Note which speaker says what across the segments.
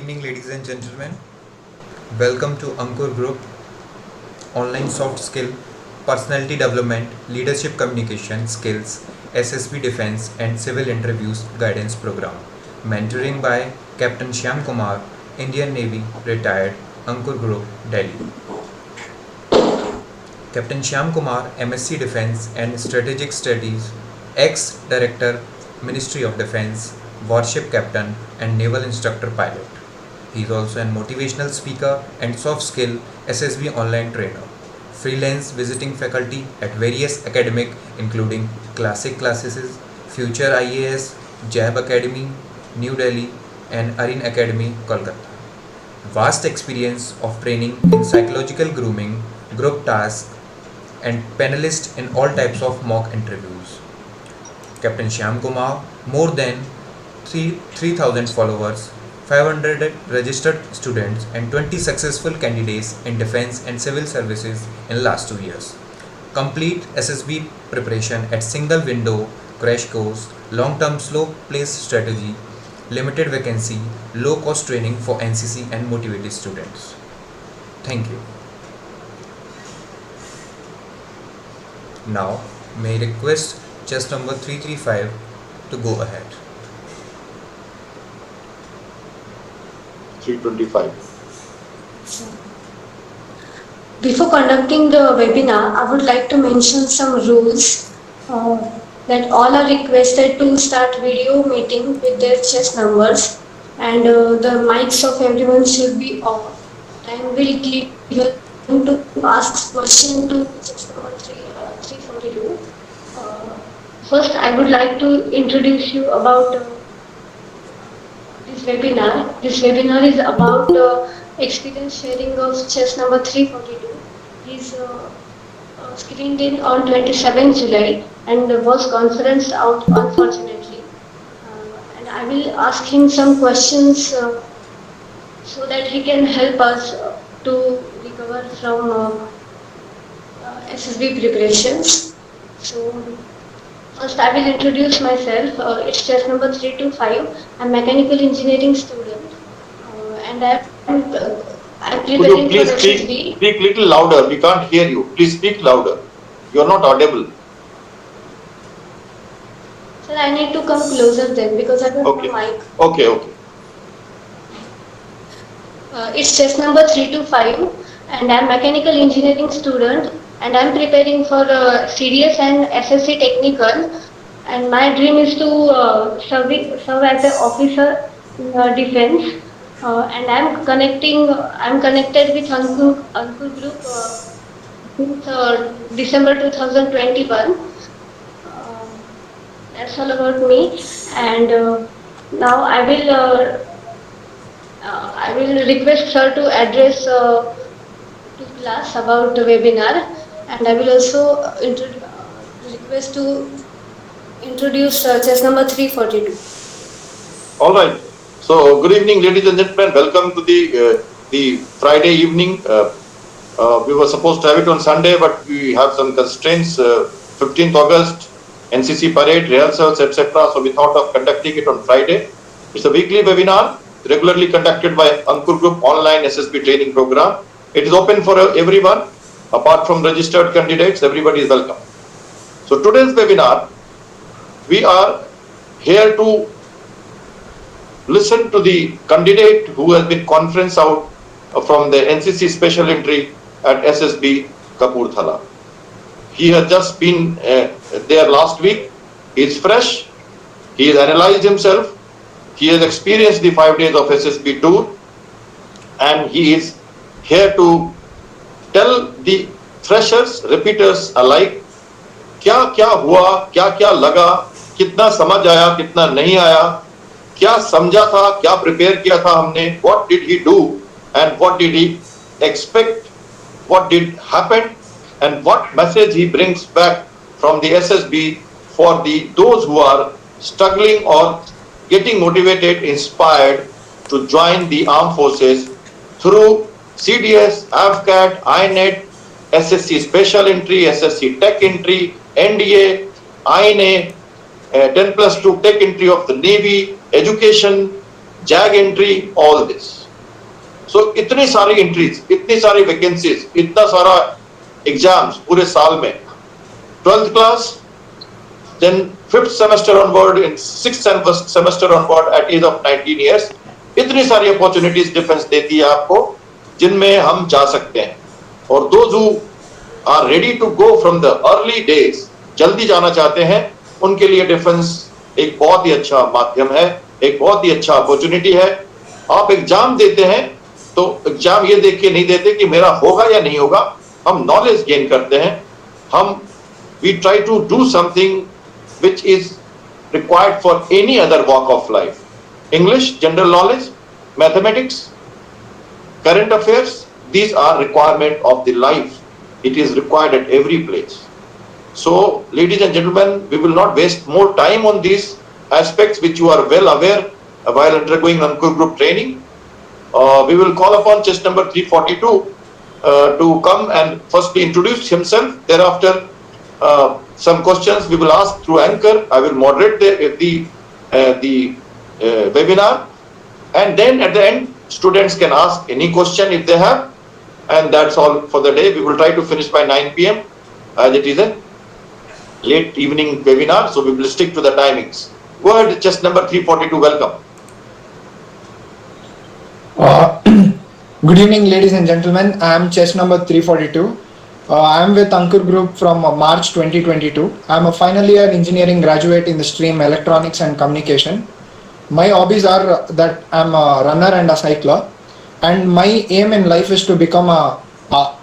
Speaker 1: evening, ladies and gentlemen. Welcome to Ankur Group, online soft skill, personality development, leadership communication skills, SSB defense and civil interviews guidance program. Mentoring by Captain Shyam Kumar, Indian Navy, retired, Ankur Group, Delhi. Captain Shyam Kumar, MSc Defense and Strategic Studies, ex-Director, Ministry of Defense, Warship Captain and Naval Instructor Pilot. He is also a motivational speaker and soft skill SSB online trainer. Freelance visiting faculty at various academic including classic classes, Future IAS, JAB Academy, New Delhi and Arin Academy, Kolkata. Vast experience of training in psychological grooming, group tasks and panelist in all types of mock interviews. Captain Shyam Kumar, more than 3,000 followers, 500 registered students and 20 successful candidates in defense and civil services in last 2 years. Complete SSB preparation at single window, crash course, long-term slow place strategy, limited vacancy, low-cost training for NCC and motivated students. Thank you. Now, may I request chess number 335 to go ahead.
Speaker 2: 325.
Speaker 3: Before conducting the webinar, I would like to mention some rules that all are requested to start video meeting with their chess numbers, and the mics of everyone should be off. Time will give you to ask question to chess number 342. First, I would like to introduce you about this webinar. This webinar is about experience sharing of chess number 342. He's screened in on 27 July and was conferenced out unfortunately. And I will ask him some questions so that he can help us to recover from SSB preparations. So first I will introduce myself. It's chess number 325. I'm mechanical engineering student and I'm
Speaker 2: Could you please speak little louder? We can't hear you. Please speak louder. You are not audible.
Speaker 3: Sir, I need to come closer then because I don't have a mic.
Speaker 2: Okay.
Speaker 3: It's chess number 325 and I'm mechanical engineering student and I'm preparing for CDS and SSC technical, and my dream is to serve as an officer in defense, and I'm connected with Ankur Group since December 2021. That's all about me, and now I will request sir to address to class about the webinar, and I will also request to introduce chess number 342.
Speaker 2: All right. So, good evening, ladies and gentlemen. Welcome to the Friday evening. We were supposed to have it on Sunday, but we have some constraints. 15th August, NCC parade, rehearsals, etc. So, we thought of conducting it on Friday. It's a weekly webinar regularly conducted by Ankur Group online SSB training program. It is open for everyone. Apart from registered candidates, everybody is welcome. So today's webinar, we are here to listen to the candidate who has been conference out from the NCC special entry at SSB Kapurthala. He has just been there last week. He is fresh. He has analyzed himself. He has experienced the 5 days of SSB tour, and he is here to tell the freshers, repeaters alike क्या हुआ, क्या लगा, कितना समझ आया, कितना नहीं आया, क्या समझा था, क्या प्रिपेयर किया था हमने, what did he do and what did he expect, what did happen, and what message he brings back from the SSB for those who are struggling or getting motivated, inspired to join the armed forces through CDS, AFCAT, INET, SSC Special Entry, SSC Tech Entry, NDA, INA, 10+2 Tech Entry of the Navy, Education, JAG Entry, all this. सो इतनी सारी entries, इतनी सारी vacancies, इतना सारा exams पूरे साल में, 12th class, then 5th semester onward, in 6th semester onward at age of 19 years, इतनी सारी अपॉर्चुनिटीज डिफेंस देती है आपको जिनमें हम जा सकते हैं. और those who are ready to go from the early days, जल्दी जाना चाहते हैं, उनके लिए डिफेंस एक बहुत ही अच्छा माध्यम है, एक बहुत ही अच्छा अपॉर्चुनिटी है. आप एग्जाम देते हैं तो एग्जाम ये देख के नहीं देते कि मेरा होगा या नहीं होगा, हम नॉलेज गेन करते हैं. हम we try to do something which is required for any other walk of life. English, general knowledge, mathematics, current affairs, these are requirement of the life. It is required at every place. So, ladies and gentlemen, we will not waste more time on these aspects which you are well aware while undergoing Ankur group training. We will call upon chest number 342 to come and firstly introduce himself. Thereafter, some questions we will ask through Anchor. I will moderate the webinar, and then at the end, students can ask any question if they have, and that's all for the day. We will try to finish by 9 p.m. as it is a late evening webinar, so we will stick to the timings. Go ahead, chest number 342. Welcome.
Speaker 4: Good evening, ladies and gentlemen. I am chess number 342. I am with Ankur Group from March 2022. I am a final year engineering graduate in the stream Electronics and Communication. My hobbies are that I am a runner and a cycler, and my aim in life is to become a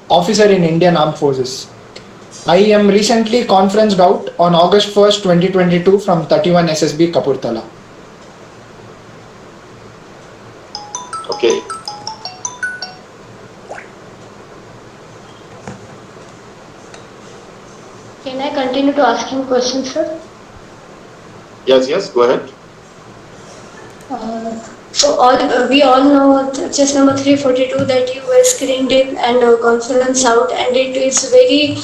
Speaker 4: officer in Indian Armed Forces. I am recently conferenced out on August 1st, 2022 from 31 SSB Kapurthala.
Speaker 2: Okay.
Speaker 3: Can I continue to asking questions, sir?
Speaker 2: Yes, go ahead.
Speaker 3: So we all know chess number 342 that you were screened in and conference out, and it is very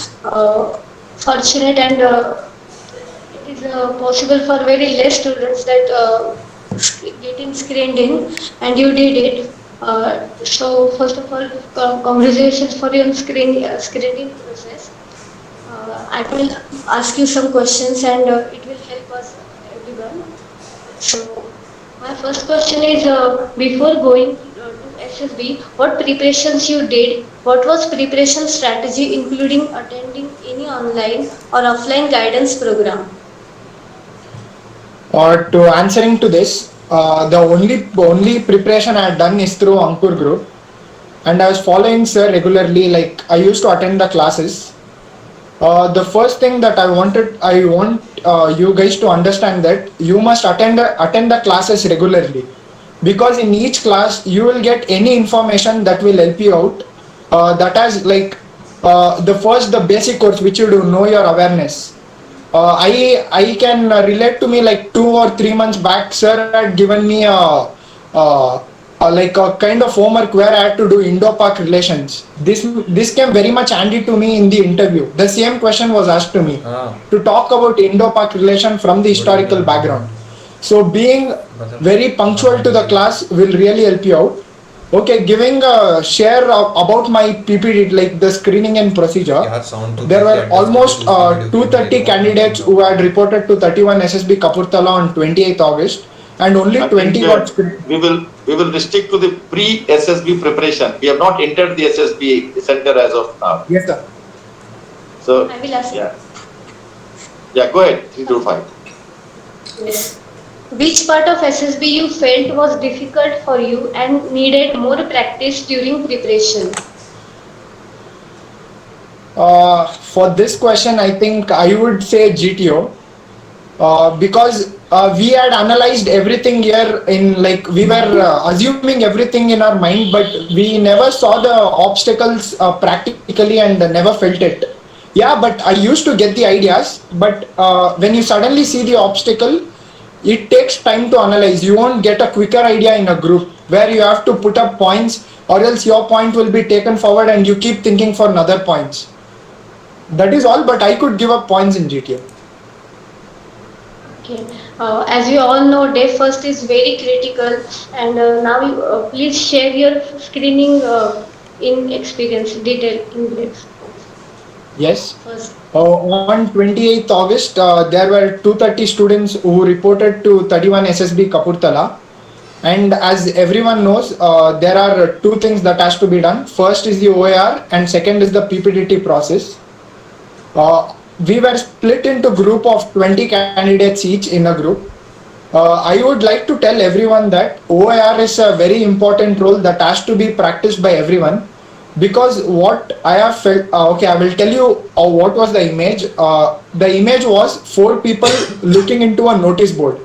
Speaker 3: fortunate, and it is possible for very less students that getting screened in, and you did it. So first of all, congratulations for your screening process. I will ask you some questions, and it will help us everyone. So my first question is, before going to SSB, what preparations you did? What was preparation strategy, including attending any online or offline guidance program?
Speaker 4: To answering to this, the only preparation I had done is through Ankur Group, and I was following sir regularly. Like I used to attend the classes. The first thing that I want you guys to understand that you must attend the classes regularly, because in each class you will get any information that will help you out. That has like the basic course which you do, know your awareness. I can relate to me like 2 or 3 months back, sir had given me like a kind of homework where I had to do Indo-Pak Relations. This came very much handy to me in the interview. The same question was asked to me to talk about Indo-Pak relation from the historical background. So being very punctual to the class will really help you out. Okay, giving a share about my PPT, like the screening and procedure. There were almost 230 candidates who had reported to 31 SSB Kapurthala on 28th August, and only 20 got screened.
Speaker 2: We will restrict to the pre-SSB preparation. We have not entered the SSB center as of now.
Speaker 4: Yes, sir.
Speaker 2: So
Speaker 3: I will ask.
Speaker 2: Yeah, go ahead. 325.
Speaker 3: Yes. Which part of SSB you felt was difficult for you and needed more practice during preparation?
Speaker 4: For this question, I think I would say GTO, because we had analyzed everything here in, like, we were assuming everything in our mind, but we never saw the obstacles practically and never felt it. Yeah, but I used to get the ideas, but when you suddenly see the obstacle, it takes time to analyze. You won't get a quicker idea in a group where you have to put up points, or else your point will be taken forward and you keep thinking for another points. That is all, but I could give up points in GTO.
Speaker 3: Okay. As we all know, day first is very critical, and now you, please share your screening in experience detail in grades
Speaker 4: Yes.
Speaker 3: first.
Speaker 4: On 28th August, there were 230 students who reported to 31 SSB Kapurthala. And as everyone knows, there are two things that has to be done. First is the OAR, and second is the PPDT process. We were split into group of 20 candidates each in a group. I would like to tell everyone that OIR is a very important role that has to be practiced by everyone, because what I have felt, okay, I will tell you what was the image. The image was four people looking into a notice board.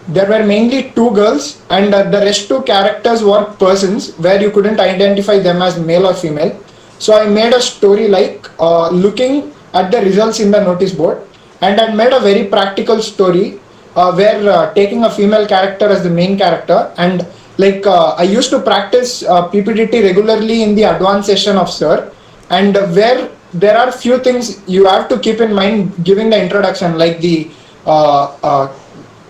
Speaker 4: There were mainly two girls, and the rest two characters were persons where you couldn't identify them as male or female. So I made a story like looking at the results in the notice board, and I made a very practical story where taking a female character as the main character, and like I used to practice PPDT regularly in the advanced session of Sir, and where there are few things you have to keep in mind giving the introduction, like uh, uh,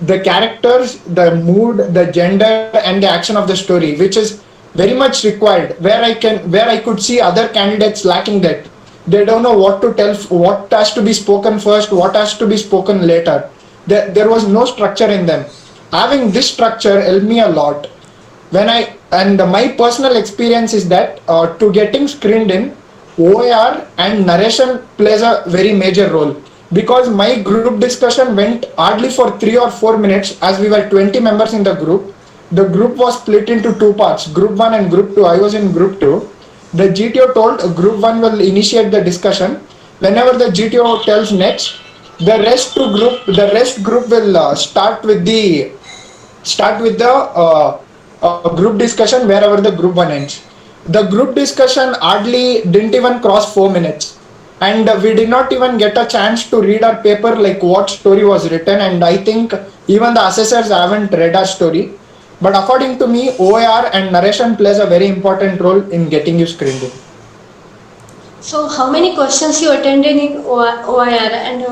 Speaker 4: the characters, the mood, the gender, and the action of the story, which is very much required. Where I could see other candidates lacking that. They don't know what to tell, what has to be spoken first, what has to be spoken later. There was no structure in them. Having this structure helped me a lot. When I and my personal experience is that to getting screened in, OAR and narration plays a very major role, because my group discussion went hardly for 3 or 4 minutes. As we were 20 members in the group, the group was split into two parts, group 1 and group 2. I was in group 2. The GTO told group 1 will initiate the discussion. Whenever the GTO tells next, the rest group will start with the group discussion wherever the group 1 ends. The group discussion hardly didn't even cross 4 minutes, and we did not even get a chance to read our paper, like what story was written. And I think even the assessors haven't read our story. But according to me, OAR and narration plays a very important role in getting you screened in.
Speaker 3: So, how many questions you attended in OIR, and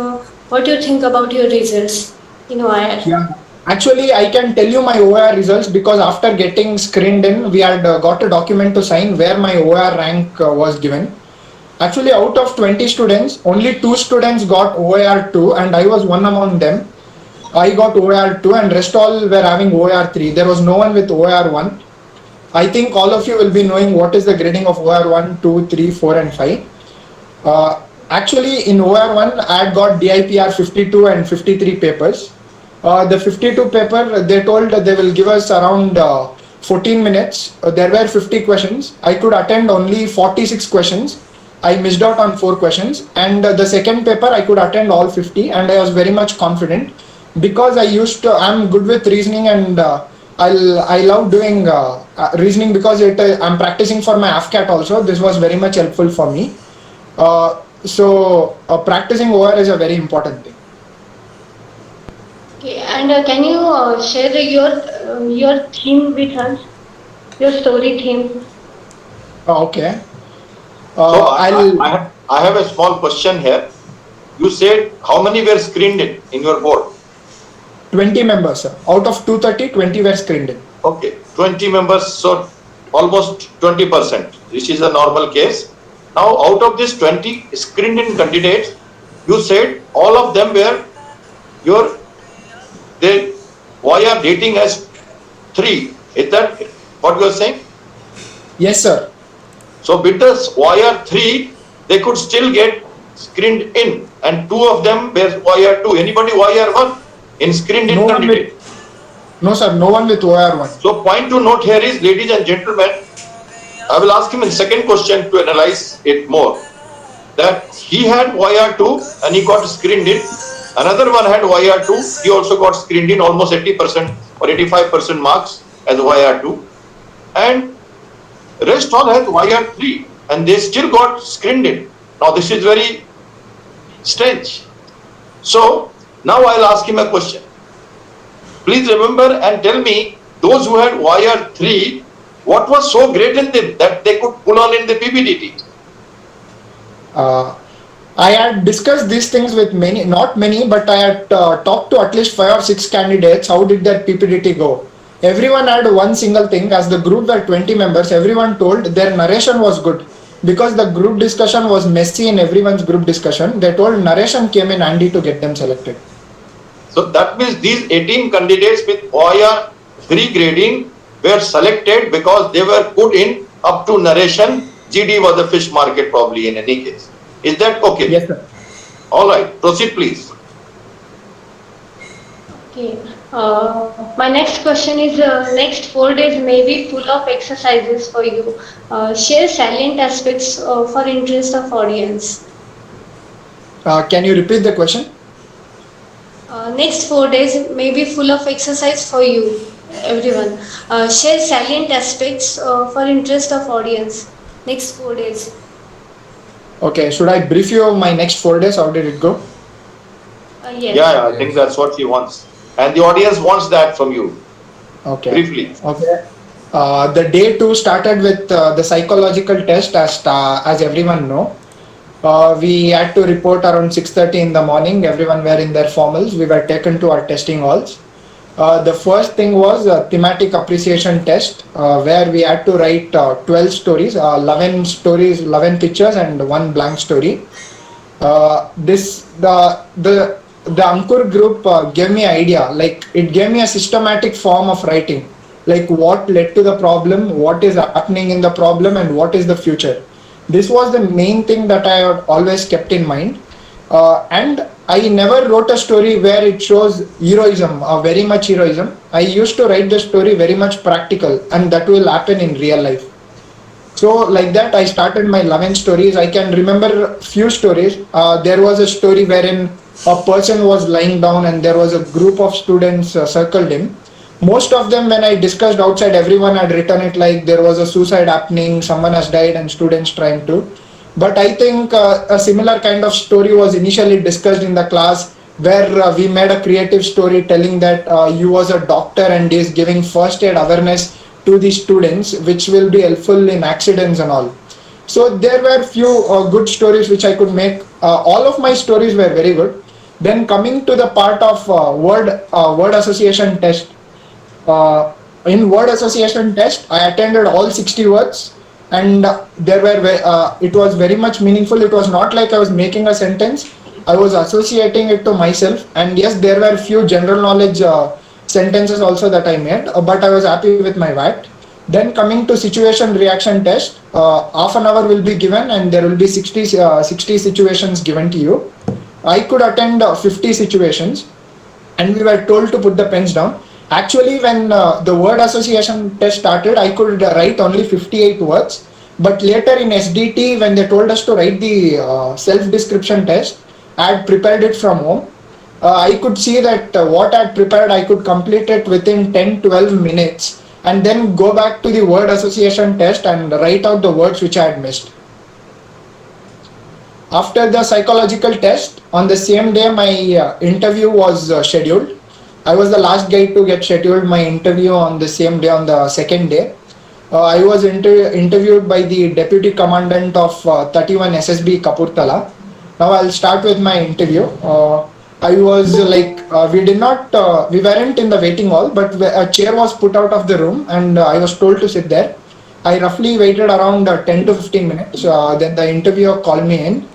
Speaker 3: what do you think about your results in OIR?
Speaker 4: Yeah. Actually, I can tell you my OIR results, because after getting screened in, we had got a document to sign where my OIR rank was given. Actually, out of 20 students, only 2 students got OIR 2, and I was one among them. I got OIR 2, and rest all were having OIR 3. There was no one with OIR 1. I think all of you will be knowing what is the grading of OIR 1, 2, 3, 4, and 5. Actually, in OIR 1, I had got DIPR 52 and 53 papers. The 52 paper, they told that they will give us around 14 minutes. There were 50 questions. I could attend only 46 questions. I missed out on 4 questions. And the second paper, I could attend all 50, and I was very much confident, because I'm good with reasoning, and I love doing reasoning, because I'm practicing for my AFCAT also. This was very much helpful for me. Practicing OR is a very important thing.
Speaker 3: Okay, and can you share your theme with us, your story theme?
Speaker 4: Okay.
Speaker 2: So
Speaker 4: I'll
Speaker 2: I have a small question here. You said how many were screened in your board?
Speaker 4: 20 members, sir. Out of 230, 20 were screened in.
Speaker 2: Okay, 20 members, so almost 20%, which is a normal case. Now, out of this 20 screened in candidates, you said all of them were they via dating as 3. Is that what you are saying?
Speaker 4: Yes, sir.
Speaker 2: So with this via 3, they could still get screened in, and 2 of them were via 2. Anybody via 1 in screened in candidate?
Speaker 4: No, sir. No one with OIR 1.
Speaker 2: So point to note here is, ladies and gentlemen, I will ask him in second question to analyze it more, that he had YR2 and he got screened in. Another one had YR2, he also got screened in, almost 80% or 85% marks as YR2. And rest all has YR3 and they still got screened in. Now this is very strange. So now I'll ask him a question. Please remember and tell me, those who had YR3, what was so great in them that they could pull on in the PPDT?
Speaker 4: I had discussed these things with many, not many, but I had talked to at least 5 or 6 candidates. How did their PPDT go? Everyone had one single thing. As the group were 20 members, everyone told their narration was good because the group discussion was messy in everyone's group discussion. They told narration came in handy to get them selected.
Speaker 2: So that means these 18 candidates with OIR free grading were selected because they were good in up to narration. GD was the fish market probably in any case. Is that okay?
Speaker 4: Yes, sir.
Speaker 2: All right, proceed please.
Speaker 3: Okay. My next question is next 4 days may be full of exercises for you. Share salient aspects for interest of audience.
Speaker 4: Can you repeat the question?
Speaker 3: Next 4 days may be full of exercise for you, everyone. Share salient aspects for interest of audience. Next 4 days.
Speaker 4: Okay, should I brief you of my next 4 days? How did it go?
Speaker 3: Yes.
Speaker 2: Yeah, I think that's what she wants. And the audience wants that from you.
Speaker 4: Okay.
Speaker 2: Briefly.
Speaker 4: Okay. The day 2 started with the psychological test, as everyone know. We had to report around 6:30 in the morning. Everyone were in their formals. We were taken to our testing halls. The first thing was a thematic appreciation test, where we had to write 12 stories, 11 stories, 11 pictures, and one blank story. This the Ankur group gave me idea, like it gave me a systematic form of writing, like what led to the problem, what is happening in the problem, and what is the future. This was the main thing that I had always kept in mind, and I never wrote a story where it shows heroism, very much heroism. I used to write the story very much practical, and that will happen in real life. So like that, I started my 11 stories. I can remember few stories. There was a story wherein a person was lying down and there was a group of students circled him. Most of them, when I discussed outside, everyone had written it like there was a suicide happening, someone has died, and students trying to. But I think a similar kind of story was initially discussed in the class, where we made a creative story telling that you was a doctor and is giving first aid awareness to the students, which will be helpful in accidents and all. So there were few good stories which I could make. All of my stories were very good. Then coming to the part of word association test. Uh, in word association test, I attended all 60 words, and it was very much meaningful. It was not like I was making a sentence. I was associating it to myself, and yes, there were few general knowledge sentences also that I made, but I was happy with my WAT. Then coming to situation reaction test, half an hour will be given and there will be 60 situations given to you. I could attend 50 situations, and we were told to put the pens down. Actually, when the word association test started, I could write only 58 words. But later in SDT, when they told us to write the self-description test, I had prepared it from home. I could see that what I had prepared, I could complete it within 10-12 minutes, and then go back to the word association test and write out the words which I had missed. After the psychological test, on the same day, my interview was scheduled. I was the last guy to get scheduled my interview on the same day, on the second day. I was interviewed by the Deputy Commandant of 31 SSB Kapurthala. Now I'll start with my interview. I was we weren't in the waiting hall, but a chair was put out of the room and I was told to sit there. I roughly waited around 10 to 15 minutes. Then the interviewer called me in.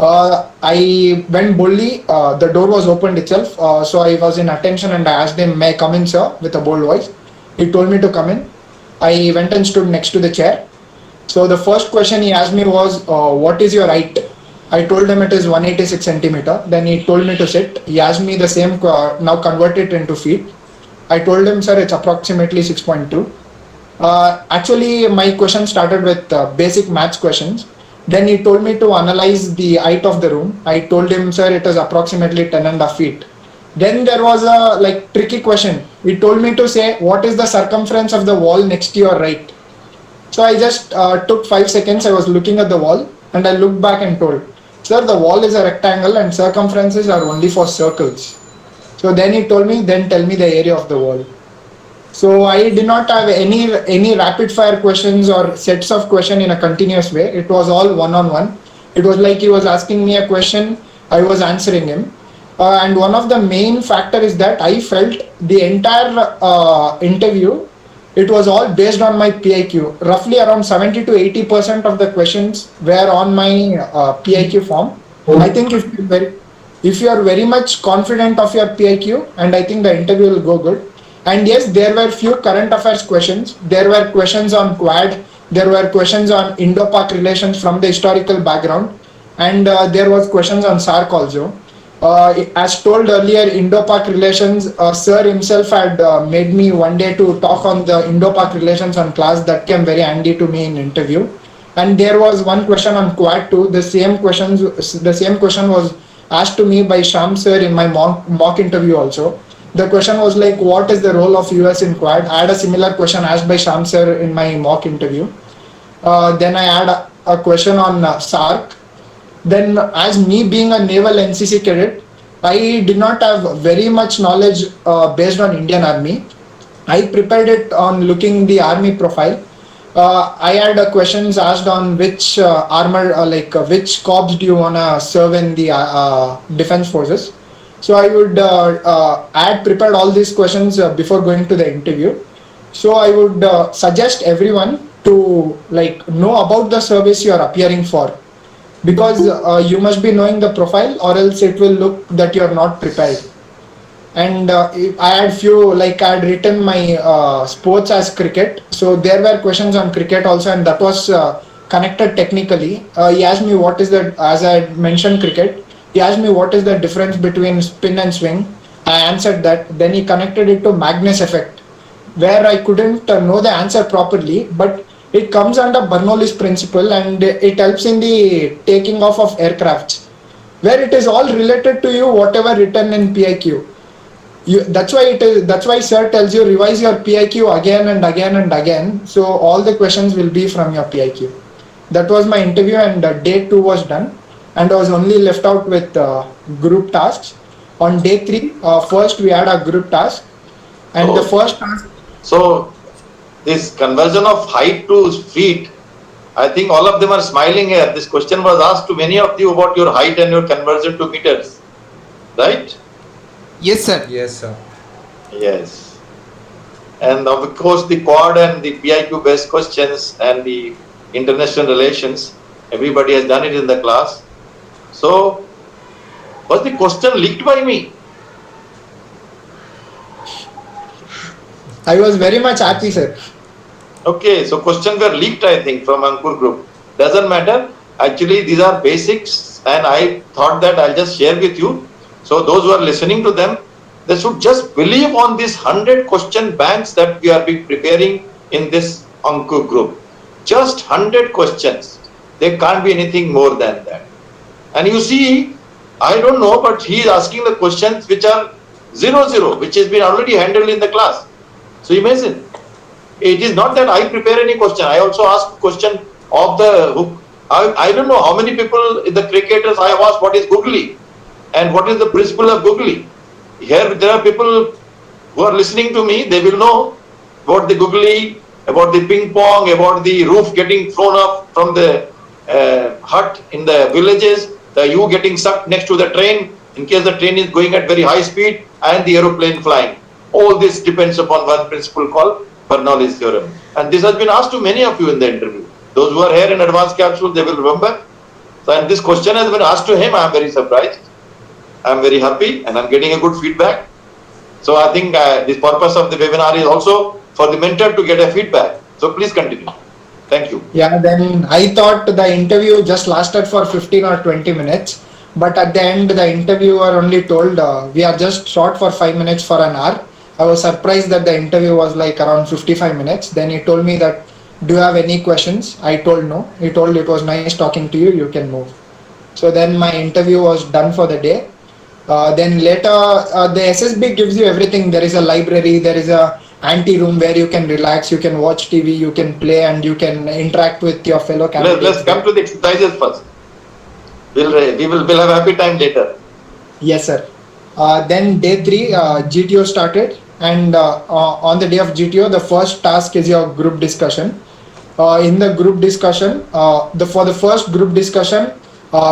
Speaker 4: I went boldly. The door was opened itself. So I was in attention and I asked him, "May I come in, sir?" with a bold voice. He told me to come in. I went and stood next to the chair. So the first question he asked me was, "What is your height?" I told him it is 186 centimeter. Then he told me to sit. He asked me the same, now convert it into feet. I told him, "Sir, it's approximately 6.2. Actually, my question started with basic maths questions. Then he told me to analyze the height of the room. I told him, "Sir, it is approximately 10.5 feet. Then there was a tricky question. He told me to say, "What is the circumference of the wall next to your right?" So I just took 5 seconds. I was looking at the wall and I looked back and told, "Sir, the wall is a rectangle and circumferences are only for circles." So then he told me, "Then tell me the area of the wall." So I did not have any rapid fire questions or sets of question in a continuous way. It was all one on one. It was like he was asking me a question, I was answering him. And one of the main factor is that I felt the entire interview, it was all based on my PIQ. Roughly around 70 to 80% of the questions were on my PIQ form. I think if you are very much confident of your PIQ, and I think the interview will go good. And yes, there were few current affairs questions. There were questions on Quad. There were questions on Indo-Pak relations from the historical background, and there was questions on SARC also. As told earlier, Indo-Pak relations, Sir himself had made me one day to talk on the Indo-Pak relations on class. That came very handy to me in interview. And there was one question on Quad too. The same question was asked to me by Sham Sir in my mock interview also. The question was like, what is the role of US in Quad? I had a similar question asked by Sham Sir in my mock interview. Then I had a question on SARC. Then, as me being a naval NCC cadet, I did not have very much knowledge based on Indian Army. I prepared it on looking the army profile. I had questions asked on which which corps do you wanna serve in the defense forces. So I would I had prepared all these questions before going to the interview. So I would suggest everyone to like know about the service you are appearing for, because you must be knowing the profile, or else it will look that you are not prepared. And I had few, like I had written my sports as cricket, so there were questions on cricket also, and that was connected technically. He asked me what is the, as I had mentioned cricket, he asked me what is the difference between spin and swing. I answered that. Then he connected it to Magnus effect, where I couldn't know the answer properly, but it comes under Bernoulli's principle, and it helps in the taking off of aircrafts, where it is all related to you, whatever written in PIQ. That's why it is. That's why Sir tells you revise your PIQ again and again and again. So all the questions will be from your PIQ. That was my interview, and day 2 was done, and I was only left out with group tasks. On day 3, first we had a group task, and the first task.
Speaker 2: So this conversion of height to feet, I think all of them are smiling here. This question was asked to many of you about your height and your conversion to meters, right?
Speaker 5: Yes, sir.
Speaker 1: Yes, sir.
Speaker 2: Yes. And of course the quad and the PIQ based questions and the international relations, everybody has done it in the class. So was the question leaked by me?
Speaker 4: I was very much happy, sir.
Speaker 2: Okay, so questions were leaked, I think, from Ankur group. Doesn't matter. Actually, these are basics, and I thought that I'll just share with you. So those who are listening to them, they should just believe on these 100 question banks that we are preparing in this Ankur group. Just 100 questions. There can't be anything more than that. And you see, I don't know, but he is asking the questions which are 0, which has been already handled in the class. So imagine, it is not that I prepare any question. I also ask question of the hook. I don't know how many people, the cricketers, I have asked what is googly and what is the principle of googly. Here there are people who are listening to me, they will know about the googly, about the ping pong, about the roof getting thrown up from the hut in the villages, the you getting sucked next to the train in case the train is going at very high speed, and the aeroplane flying. All this depends upon one principle called Bernoulli's theorem. And this has been asked to many of you in the interview. Those who are here in advanced capsule, they will remember. So, and this question has been asked to him. I am very surprised. I am very happy, and I am getting a good feedback. So I think the purpose of the webinar is also for the mentor to get a feedback. So please continue. Thank you.
Speaker 4: Yeah, then I thought the interview just lasted for 15 or 20 minutes. But at the end, the interviewer only told, we are just short for 5 minutes for an hour. I was surprised that the interview was like around 55 minutes. Then he told me that, do you have any questions? I told no. He told it was nice talking to you, you can move. So then my interview was done for the day. Then later, the SSB gives you everything. There is a library, there is a ante-room where you can relax, you can watch TV, you can play, and you can interact with your fellow candidates.
Speaker 2: Let's come to the exercises first. We'll have a happy time later.
Speaker 4: Yes, sir. Then day 3, GTO started, and on the day of GTO, the first task is your group discussion. In the group discussion, for the first group discussion,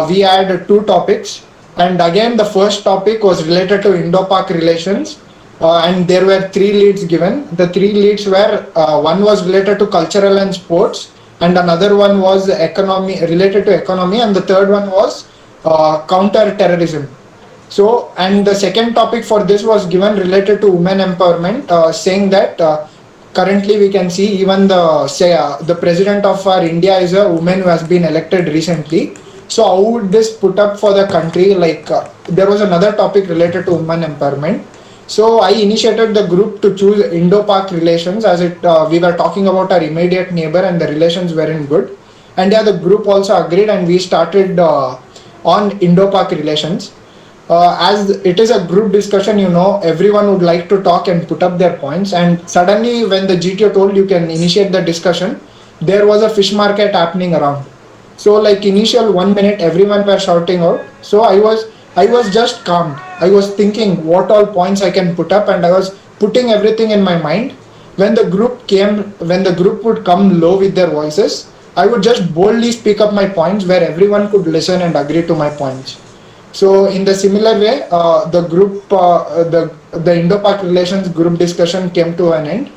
Speaker 4: we had two topics. And again, the first topic was related to Indo-Pak relations. And there were three leads given. The three leads were one was related to cultural and sports, and another one was economy related to economy, and the third one was counter terrorism. So, and the second topic for this was given related to women empowerment, saying that currently we can see even the president of our India is a woman who has been elected recently. So, how would this put up for the country? Like there was another topic related to women empowerment. So, I initiated the group to choose Indo-Pak relations, as it we were talking about our immediate neighbor and the relations weren't good. And yeah, the group also agreed, and we started on Indo-Pak relations. As it is a group discussion, everyone would like to talk and put up their points. And suddenly, when the GTO told you can initiate the discussion, there was a fish market happening around. So, like initial 1 minute, everyone were shouting out. So I was just calm. I was thinking what all points I can put up, and I was putting everything in my mind. When the group would come low with their voices, I would just boldly speak up my points where everyone could listen and agree to my points. So in the similar way, the Indo-Pak relations group discussion came to an end.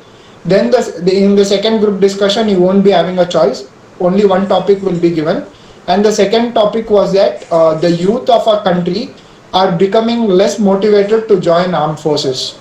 Speaker 4: Then in the second group discussion, you won't be having a choice. Only one topic will be given, and the second topic was that the youth of our country are becoming less motivated to join armed forces.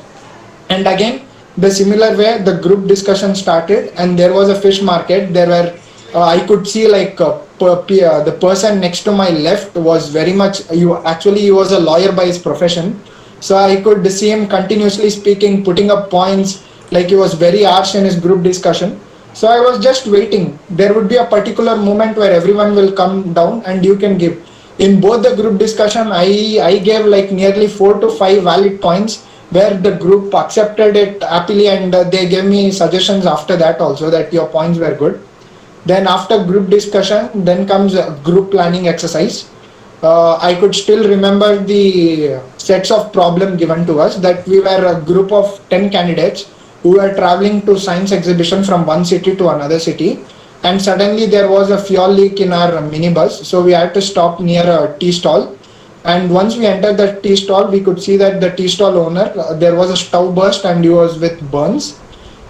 Speaker 4: And again, the similar way, the group discussion started, and there was a fish market. There were, I could see like the person next to my left was very much, he was a lawyer by his profession. So I could see him continuously speaking, putting up points, like he was very harsh in his group discussion. So I was just waiting. There would be a particular moment where everyone will come down and you can give. In both the group discussion, I gave like nearly 4 to 5 valid points where the group accepted it happily, and they gave me suggestions after that also that your points were good. Then after group discussion, then comes a group planning exercise. I could still remember the sets of problem given to us, that we were a group of 10 candidates who were traveling to science exhibition from one city to another city, and suddenly there was a fuel leak in our minibus, so we had to stop near a tea stall. And once we entered the tea stall, we could see that the tea stall owner, there was a stove burst and he was with burns.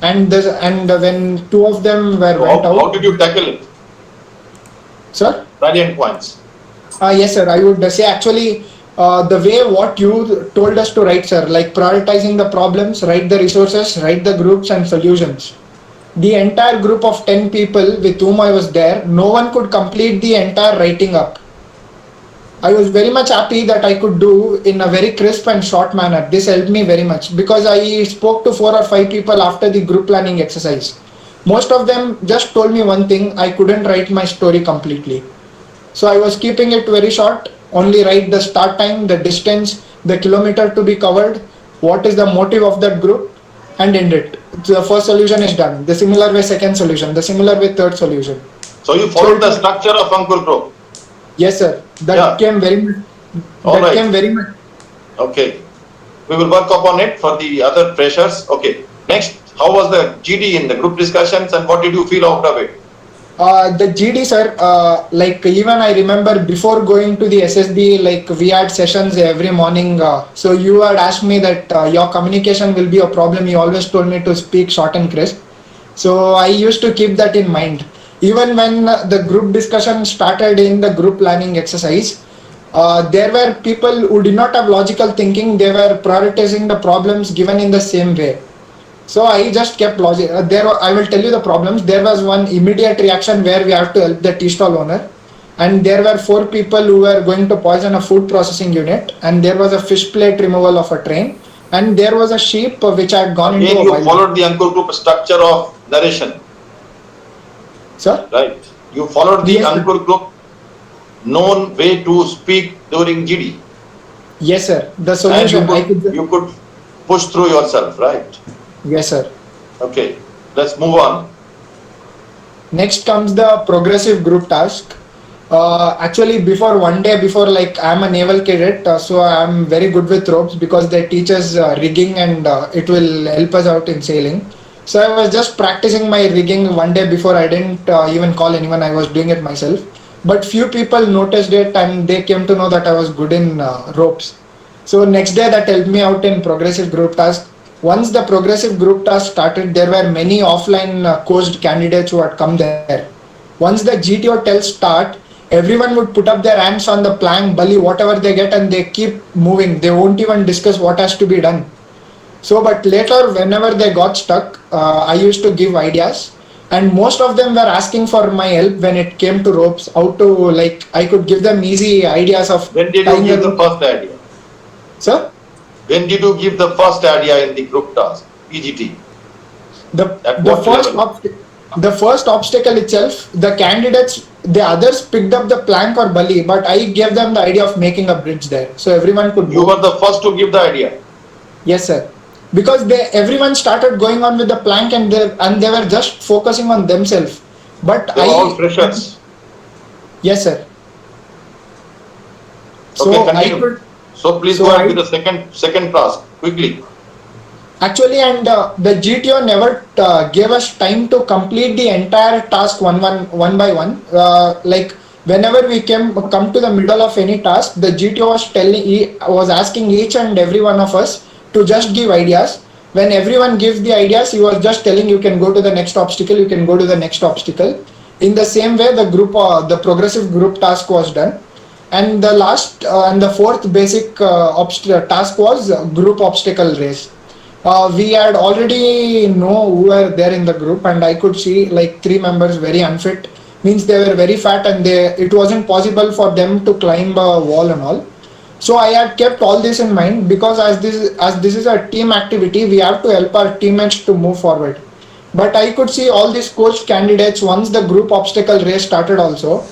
Speaker 4: And when two of them were
Speaker 2: So
Speaker 4: went
Speaker 2: how
Speaker 4: out.
Speaker 2: did you tackle it?
Speaker 4: Sir?
Speaker 2: Salient points.
Speaker 4: Yes, sir. I would say actually the way what you told us to write, sir, like prioritizing the problems, write the resources, write the groups and solutions. The entire group of 10 people with whom I was there, no one could complete the entire writing up. I was very much happy that I could do in a very crisp and short manner. This helped me very much because I spoke to 4 or 5 people after the group planning exercise. Most of them just told me one thing: I couldn't write my story completely. So I was keeping it very short, only write the start time, the distance, the kilometer to be covered, what is the motive of that group, and end it. So the first solution is done. The similar way, second solution. The similar way, third solution.
Speaker 2: So you followed the structure of Ankur Group.
Speaker 4: Yes, sir. That
Speaker 2: Yeah.
Speaker 4: came very much.
Speaker 2: All
Speaker 4: That
Speaker 2: right.
Speaker 4: came very much.
Speaker 2: Okay. We will work upon it for the other freshers. Okay. Next, how was the GD in the group discussions and what did you feel out of it?
Speaker 4: The GD, sir, like even I remember before going to the SSB, like we had sessions every morning. So you had asked me that your communication will be a problem. You always told me to speak short and crisp. So I used to keep that in mind. Even when the group discussion started in the group planning exercise, there were people who did not have logical thinking. They were prioritizing the problems given in the same way. So I just kept logic. I will tell you the problems. There was one immediate reaction where we have to help the tea stall owner, and there were 4 people who were going to poison a food processing unit, and there was a fish plate removal of a train, and there was a sheep which had gone
Speaker 2: Again,
Speaker 4: into a
Speaker 2: you
Speaker 4: wild.
Speaker 2: followed the Ankur Group structure of narration,
Speaker 4: Sir?
Speaker 2: right? You followed the
Speaker 4: Yes, sir.
Speaker 2: Ankur Group known way to speak during GD.
Speaker 4: Yes, sir. The
Speaker 2: And
Speaker 4: solution I could.
Speaker 2: you could push through yourself, right?
Speaker 4: Yes, sir.
Speaker 2: Okay. Let's move on.
Speaker 4: Next comes the progressive group task. Actually, before one day before, like I'm a naval cadet, so I'm very good with ropes because they teach us rigging, and it will help us out in sailing. So I was just practicing my rigging one day before. I didn't even call anyone. I was doing it myself. but few people noticed it and they came to know that I was good in ropes. So next day that helped me out in progressive group task. Once the progressive group task started, there were many offline coached candidates who had come there. Once the GTO tells start, everyone would put up their hands on the plank, bully whatever they get, and they keep moving. They won't even discuss what has to be done. So, but later, whenever they got stuck, I used to give ideas, and most of them were asking for my help when it came to ropes. How to, like, I could give them easy ideas of
Speaker 2: When did you
Speaker 4: tying
Speaker 2: give
Speaker 4: the
Speaker 2: the
Speaker 4: rope.
Speaker 2: first idea?
Speaker 4: Sir,
Speaker 2: When did you give the first idea in the group task, PGT?
Speaker 4: the
Speaker 2: At
Speaker 4: the
Speaker 2: what
Speaker 4: first
Speaker 2: level?
Speaker 4: the first obstacle itself, the candidates, the others picked up the plank or bully, but I gave them the idea of making a bridge there, so everyone could
Speaker 2: You
Speaker 4: go.
Speaker 2: were the first to give the idea.
Speaker 4: Yes, sir. Because everyone started going on with the plank and they were just focusing on themselves. But
Speaker 2: They were all freshers.
Speaker 4: yes, sir.
Speaker 2: Okay,
Speaker 4: So I
Speaker 2: continue.
Speaker 4: could,
Speaker 2: So please
Speaker 4: so
Speaker 2: go ahead with
Speaker 4: I
Speaker 2: the second task quickly.
Speaker 4: actually, and the GTO never gave us time to complete the entire task one by one. Like whenever we come to the middle of any task, the GTO was asking each and every one of us to just give ideas. When everyone gives the ideas, he was just telling you can go to the next obstacle, you can go to the next obstacle. In the same way, the progressive group task was done. And the last and the fourth basic task was group obstacle race. We had already know who were there in the group, and I could see like three members very unfit, means they were very fat and it wasn't possible for them to climb a wall and all. So I had kept all this in mind, because as this is a team activity, we have to help our teammates to move forward. But I could see all these coached candidates. Once the group obstacle race started also,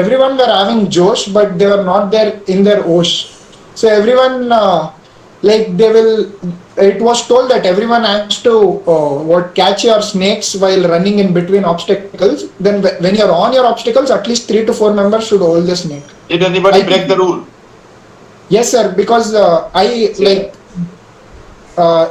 Speaker 4: everyone were having Josh, but they were not there in their Osh. So everyone, like they will, it was told that everyone has to catch your snakes while running in between obstacles. Then when you're on your obstacles, at least 3 to 4 members should hold the snake.
Speaker 2: Did anybody
Speaker 4: I
Speaker 2: break the rule?
Speaker 4: Yes, sir, because I like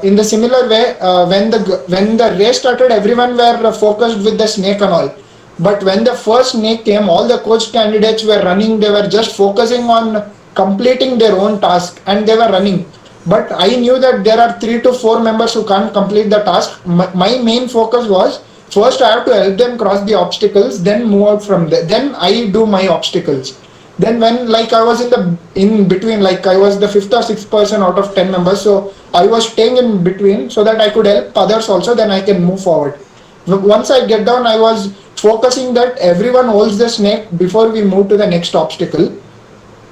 Speaker 4: in the similar way, when the race started, everyone were focused with the snake and all. But when the first snake came, all the coach candidates were running. They were just focusing on completing their own task, and they were running. But I knew that there are 3 to 4 members who can't complete the task. My main focus was first I have to help them cross the obstacles, then move out from there. Then I do my obstacles. Then when like I was in between, like I was the fifth or sixth person out of 10 members, so I was staying in between so that I could help others also. Then I can move forward. Once I get down, I was focusing that everyone holds the snake before we move to the next obstacle.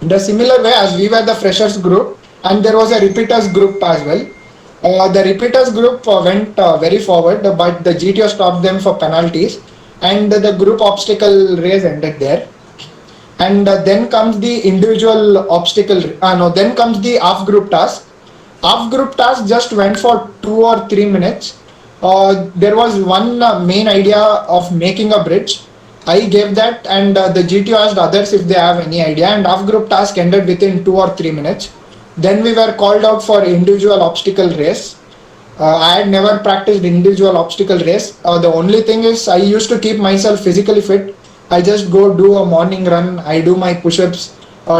Speaker 4: The similar way, as we were the freshers group and there was a repeaters group as well. The repeaters group went very forward, but the GTO stopped them for penalties, and the group obstacle race ended there. And then comes the individual obstacle. No, then comes the half group task. Half group task just went for 2 or 3 minutes. There was one main idea of making a bridge. I gave that, and the GTO asked others if they have any idea, and half group task ended within 2 or 3 minutes. Then we were called out for individual obstacle race. I had never practiced individual obstacle race. The only thing is I used to keep myself physically fit. I just go do a morning run. I do my push-ups,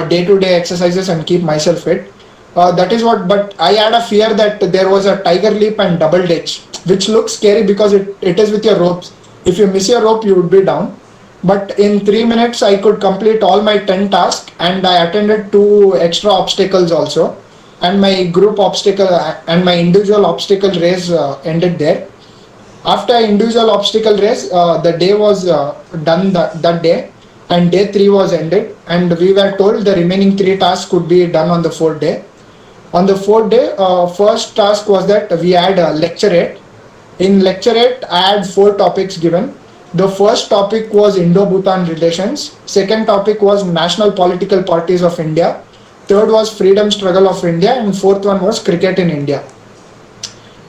Speaker 4: day-to-day exercises, and keep myself fit. That is what. But I had a fear that there was a tiger leap and double ditch, which looks scary because it is with your ropes. If you miss your rope, you would be down. But in 3 minutes, I could complete all my 10 tasks, and I attended 2 extra obstacles also. And my group obstacle and my individual obstacle race ended there. After individual obstacle race, the day was done that day, and day 3 was ended. And we were told the remaining 3 tasks could be done on the fourth day. On the fourth day, first task was that we had lecture 8. In lecture 8, I had 4 topics given. The first topic was Indo-Bhutan Relations. Second topic was National Political Parties of India. Third was Freedom Struggle of India. And fourth one was Cricket in India.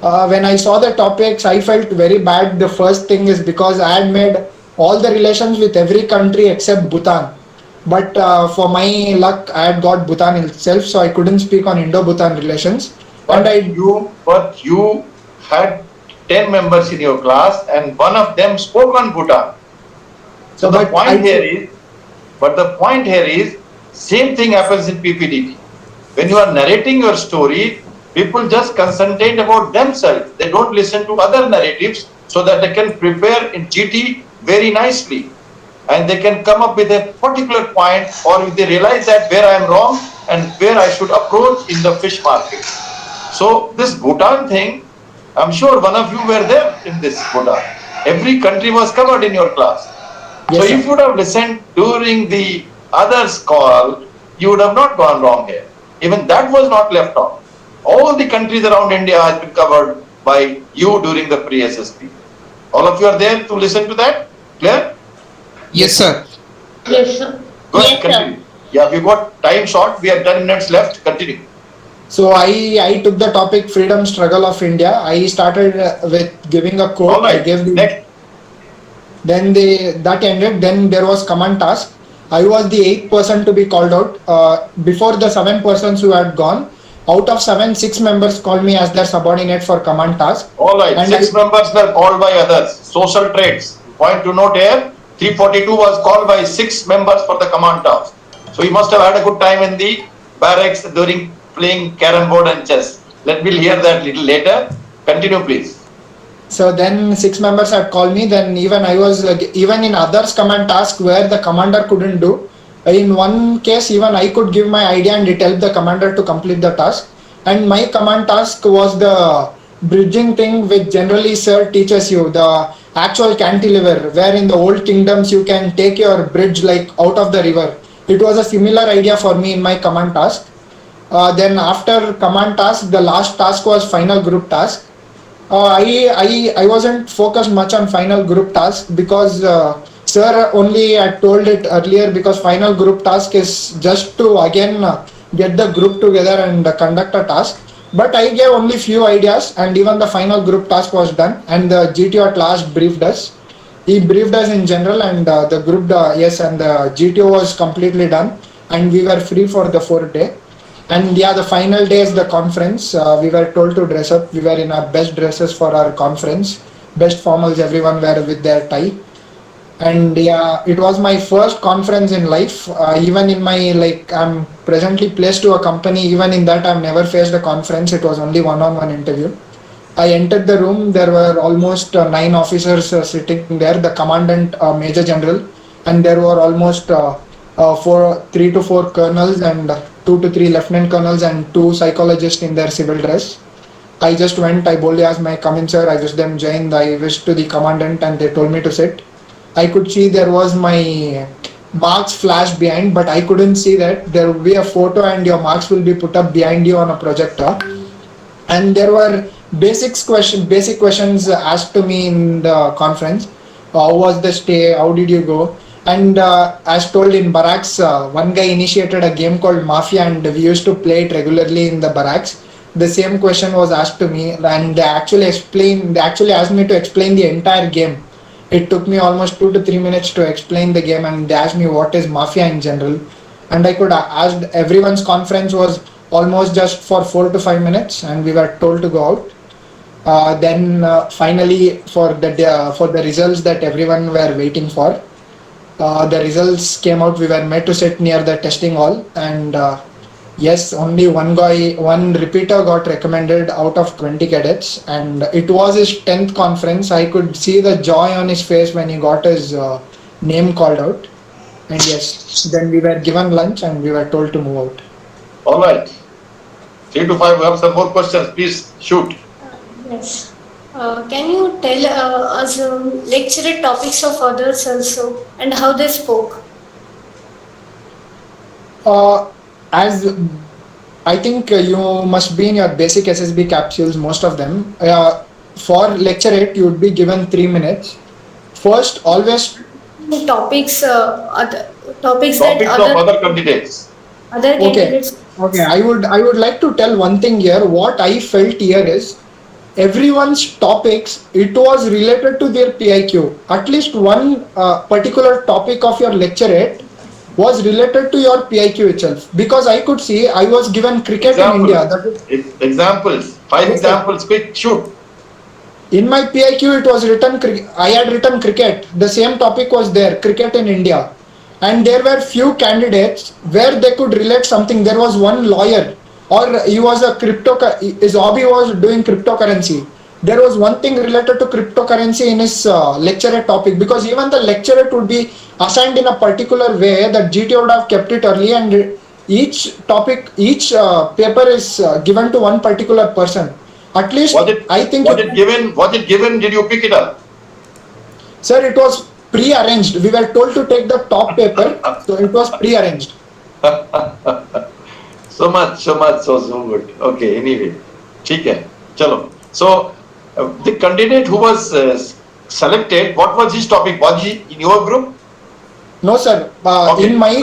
Speaker 4: When I saw the topics, I felt very bad. The first thing is because I had made all the relations with every country except Bhutan. But for my luck, I had got Bhutan itself, so I couldn't speak on Indo-Bhutan relations. And
Speaker 2: But you had 10 members in your class, and one of them spoke on Bhutan. So
Speaker 4: So,
Speaker 2: the
Speaker 4: but I
Speaker 2: point here is, same thing happens in PPDT. When you are narrating your story, people just concentrate about themselves. They don't listen to other narratives so that they can prepare in GT very nicely. And they can come up with a particular point, or if they realize that where I am wrong and where I should approach in the fish market. So this Bhutan thing, I'm sure one of you were there in this Bhutan. Every country was covered in your class. So
Speaker 4: yes,
Speaker 2: if
Speaker 4: sir.
Speaker 2: you would have listened during the others' call, you would have not gone wrong here. Even that was not left out. All the countries around India has been covered by you during the pre-SSP. All of you are there to listen to that? Clear?
Speaker 4: Yes,
Speaker 5: Yes,
Speaker 4: sir.
Speaker 5: sir.
Speaker 3: Yes, sir.
Speaker 2: Good. Yes, continue. Yeah, we got time short. We have 10 minutes left. Continue.
Speaker 4: So I took the topic freedom struggle of India. I started with giving a
Speaker 2: All
Speaker 4: quote. I
Speaker 2: right.
Speaker 4: gave the
Speaker 2: Next.
Speaker 4: then they that ended. Then there was command task. I was the eighth person to be called out. Before the seven persons who had gone, out of seven, six members called me as their subordinate for command task.
Speaker 2: All right.
Speaker 4: And
Speaker 2: Six members were called by others. Social traits. Point to note here. 342 was called by six members for the command task. So you must have had a good time in the barracks during playing carrom board and chess. Let me hear that little later. Continue, please.
Speaker 4: so then six members had called me. Then even I was even in others command task where the commander couldn't do. In one case, even I could give my idea and it helped the commander to complete the task. And my command task was the bridging thing, which generally sir teaches you the actual cantilever, where in the old kingdoms you can take your bridge like out of the river. It was a similar idea for me in my command task. Then after command task, the last task was final group task. I wasn't focused much on final group task because sir only had told it earlier because final group task is just to again get the group together and conduct a task. But I gave only few ideas and even the final group task was done and the GTO at last briefed us. He briefed us in general and the group, yes, and the GTO was completely done and we were free for the 4th day. And yeah, the final day is the conference. We were told to dress up. We were in our best dresses for our conference. Best formals, everyone were with their tie. And yeah, it was my first conference in life. Even in my, like, I'm presently placed to a company. Even in that, I've never faced a conference. It was only one-on-one interview. I entered the room. There were almost nine officers sitting there, the commandant, major general, and there were almost three to four colonels and two to three lieutenant colonels and two psychologists in their civil dress. I just went, I boldly asked my come in sir, I wished them joined, I wished to the commandant and they told me to sit. I could see there was my marks flashed behind, but I couldn't see that. There will be a photo and your marks will be put up behind you on a projector. And there were basic questions asked to me in the conference. How was the stay? How did you go? And as told in barracks, one guy initiated a game called Mafia, and we used to play it regularly in the barracks. The same question was asked to me, and they actually explained. They actually asked me to explain the entire game. It took me almost 2 to 3 minutes to explain the game, and they asked me what is Mafia in general. And I could ask. Everyone's conference was almost just for 4 to 5 minutes, and we were told to go out. Then finally, for the results that everyone were waiting for, the results came out. We were made to sit near the testing hall, and yes, only one repeater got recommended out of 20 cadets, and it was his 10th conference. I could see the joy on his face when he got his name called out. And yes, then we were given lunch and we were told to move out.
Speaker 2: All right. 3 to 5, we have some more questions. Please shoot.
Speaker 3: Yes. Can you tell us lecture topics of others also and how they spoke?
Speaker 4: As I think you must be in your basic SSB capsules, most of them. For lecture 8, you would be given 3 minutes. First, always
Speaker 3: Topics, topics that
Speaker 2: Topics of other candidates.
Speaker 3: other candidates.
Speaker 4: Okay. I would like to tell one thing here. What I felt here is everyone's topics, it was related to their PIQ. At least one particular topic of your lecture 8 was related to your PIQ itself. Because I could see I was given cricket in India. That is,
Speaker 2: Examples. 5
Speaker 4: Yes, sir.
Speaker 2: examples. Quick, shoot.
Speaker 4: In my PIQ, it was written, I had written cricket. The same topic was there, cricket in India. And there were few candidates where they could relate something. There was one lawyer, or he was a his hobby was doing cryptocurrency. There was one thing related to cryptocurrency in his lecture topic, because even the lecturer would be assigned in a particular way that GT would have kept it early, and each topic, each paper is given to one particular person. At least I think
Speaker 2: was it given? Was it given? Did you pick it up?
Speaker 4: Sir, it was pre-arranged. We were told to take the top paper, so it was pre-arranged.
Speaker 2: So good. Okay, anyway. ठीक है, चलो. So, the candidate who was selected, what was his topic? Was he in your group?
Speaker 4: No, sir.
Speaker 2: Okay,
Speaker 4: in my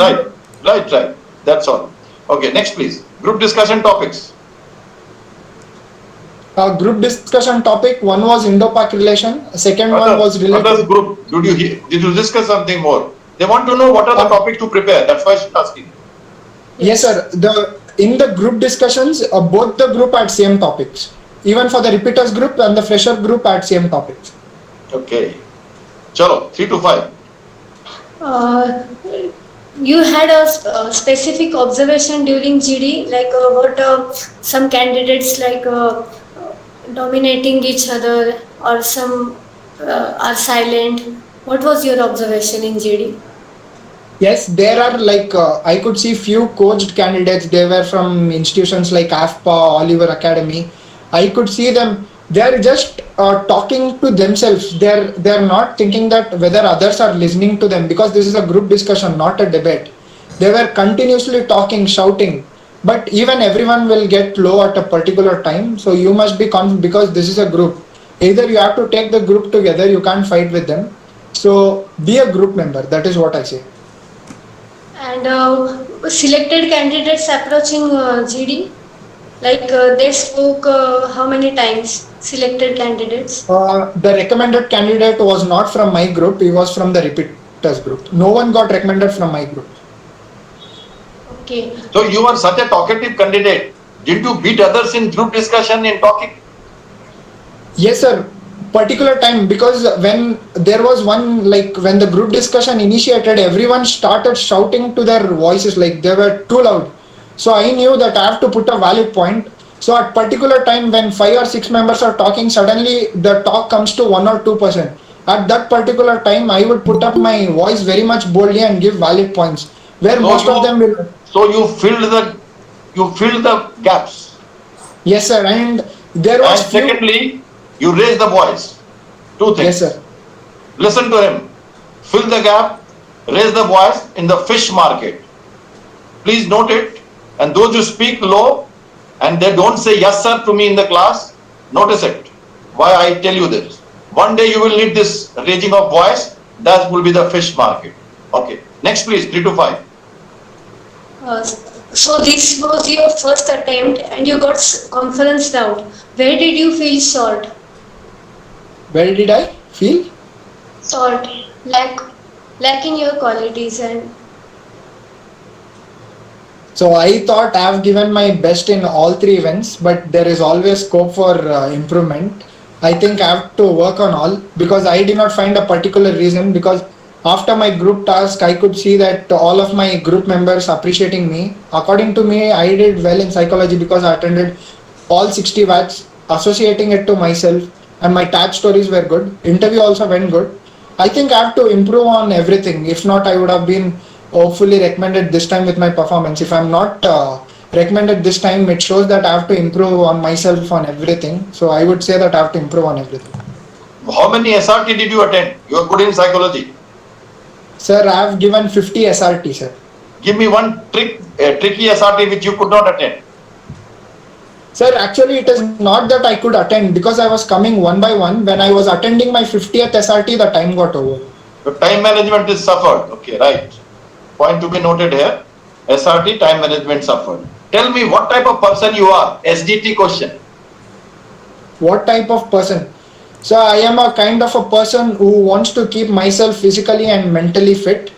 Speaker 2: right. That's all. Okay, next please. Group discussion topics.
Speaker 4: Group discussion topic, one was Indo-Pak relation, second one was related.
Speaker 2: Others group, did you discuss something more? They want to know what are the topics to prepare. That's why I'm asking.
Speaker 4: Yes, sir. In the group discussions, both the group had same topics. Even for the repeaters group and the fresher group had same topics.
Speaker 2: Okay. Chalo, 3 to 5.
Speaker 3: You had a specific observation during GD, like what some candidates like dominating each other, or some are silent. What was your observation in GD?
Speaker 4: Yes, there are like I could see few coached candidates. They were from institutions like AFPA, Oliver Academy. I could see them. They are just talking to themselves. They're not thinking that whether others are listening to them, because this is a group discussion, not a debate. They were continuously talking, shouting. But even everyone will get low at a particular time. So you must be confident, because this is a group. Either you have to take the group together. You can't fight with them. So be a group member. That is what I say.
Speaker 3: And selected candidates approaching GD, like they spoke how many times? Selected candidates.
Speaker 4: The recommended candidate was not from my group. He was from the repeaters group. No one got recommended from my group.
Speaker 3: Okay.
Speaker 2: So you are such a talkative candidate. Did you beat others in group discussion in talking?
Speaker 4: Yes, sir. Particular time, because when there was one, like when the group discussion initiated, everyone started shouting to their voices, like they were too loud. So I knew that I have to put a valid point. So at particular time, when 5 or 6 members are talking, suddenly the talk comes to 1 or 2%. At that particular time, I would put up my voice very much boldly and give valid points, where
Speaker 2: So
Speaker 4: most of them will.
Speaker 2: So you filled the gaps.
Speaker 4: Yes, sir. And there was.
Speaker 2: And secondly, you raise the voice. 2 things.
Speaker 4: Yes, sir.
Speaker 2: Listen to him. Fill the gap, raise the voice in the fish market. Please note it. And those who speak low and they don't say yes sir to me in the class, notice it. Why I tell you this. One day you will need this raising of voice. That will be the fish market. Okay. Next please, 3 to 5.
Speaker 3: So this was your first attempt and you got conferenced out. Where did you feel short?
Speaker 4: Where did I feel?
Speaker 3: Short, lacking your qualities. And
Speaker 4: so I thought I have given my best in all 3 events, but there is always scope for improvement. I think I have to work on all, because I did not find a particular reason, because after my group task, I could see that all of my group members appreciating me. According to me, I did well in psychology because I attended all 60 watts, associating it to myself, and my tag stories were good. Interview also went good. I think I have to improve on everything. If not, I would have been hopefully recommended this time with my performance. If I'm not recommended this time, it shows that I have to improve on myself on everything. So I would say that I have to improve on everything.
Speaker 2: How many SRT did you attend? You are good in psychology.
Speaker 4: Sir, I have given 50 SRT, sir.
Speaker 2: Give me one tricky SRT which you could not attend.
Speaker 4: Sir, actually it is not that I could attend, because I was coming one by one. When I was attending my 50th SRT, the time got over.
Speaker 2: The time management is suffered. Okay, right. Point to be noted here. SRT, time management suffered. Tell me what type of person you are. SDT question.
Speaker 4: What type of person? So I am a kind of a person who wants to keep myself physically and mentally fit.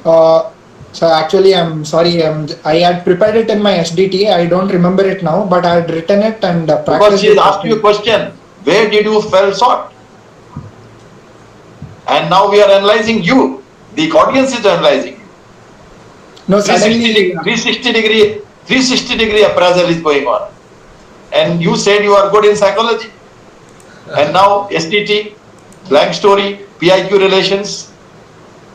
Speaker 4: So actually, I'm sorry, I had prepared it in my SDT. I don't remember it now, but I had written it and practiced.
Speaker 2: Because she asked you a question. Where did you fall short? And now we are analyzing you. The audience is analyzing you.
Speaker 4: No,
Speaker 2: 360
Speaker 4: suddenly,
Speaker 2: degree, 360 degree appraisal is going on. And you said you are good in psychology. And now STT, blank story, PIQ relations.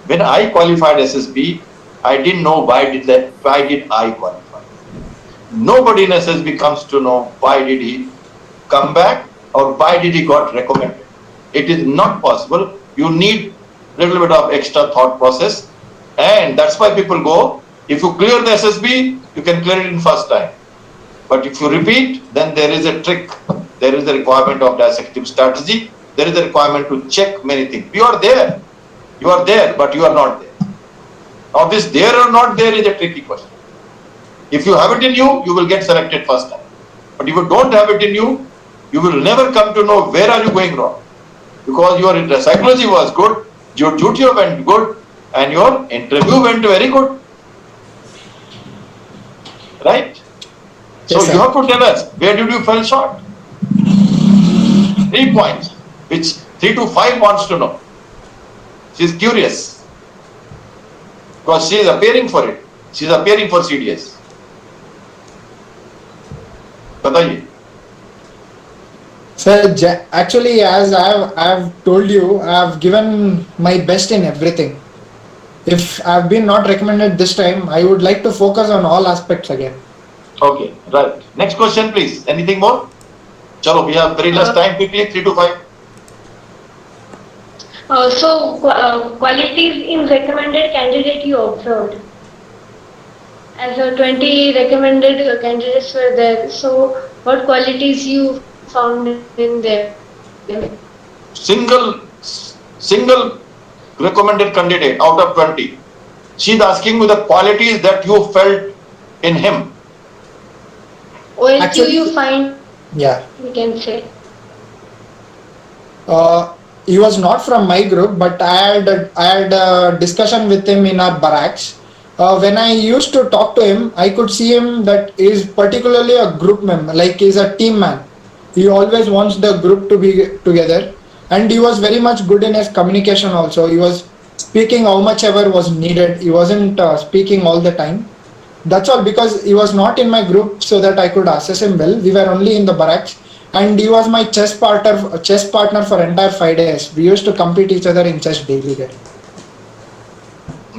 Speaker 2: When I qualified SSB, I didn't know why did I qualify. Nobody in SSB comes to know why did he come back or why did he got recommended. It is not possible. You need a little bit of extra thought process, and that's why people go. If you clear the SSB, you can clear it in first time. But if you repeat, then there is a trick. There is a requirement of dissective strategy. There is a requirement to check many things. You are there, but you are not there. Now, this there or not there is a tricky question. If you have it in you, you will get selected first time. But if you don't have it in you, you will never come to know where are you going wrong. Because your psychology was good, your duty went good, and your interview went very good. Right? So
Speaker 4: yes,
Speaker 2: you
Speaker 4: sir.
Speaker 2: have to tell us, where did you fall short? 3 points, which 3 to 5 wants to know. She is curious. Because she is appearing for it. She is appearing for CDS. बताइए.
Speaker 4: Sir, actually, as I've told you, I've given my best in everything. If I've been not recommended this time, I would like to focus on all aspects again.
Speaker 2: Okay, right. Next question, please. Anything more? Chalo, we have very less time. Quickly, 3 to 5.
Speaker 3: Qualities in recommended candidate you observed. As 20 recommended candidates were there, so what qualities you found in them?
Speaker 2: Single recommended candidate out of 20. She is asking you the qualities that you felt in him.
Speaker 3: OLQ
Speaker 4: Actually,
Speaker 3: you find,
Speaker 4: yeah.
Speaker 3: we can say.
Speaker 4: He was not from my group, but I had a discussion with him in our barracks. When I used to talk to him, I could see him that he is particularly a group member, like he's a team man. He always wants the group to be together, and he was very much good in his communication also. He was speaking how much ever was needed. He wasn't speaking all the time. That's all, because he was not in my group so that I could assess him well. We were only in the barracks, and he was my chess partner for entire 5 days. We used to compete each other in chess daily there.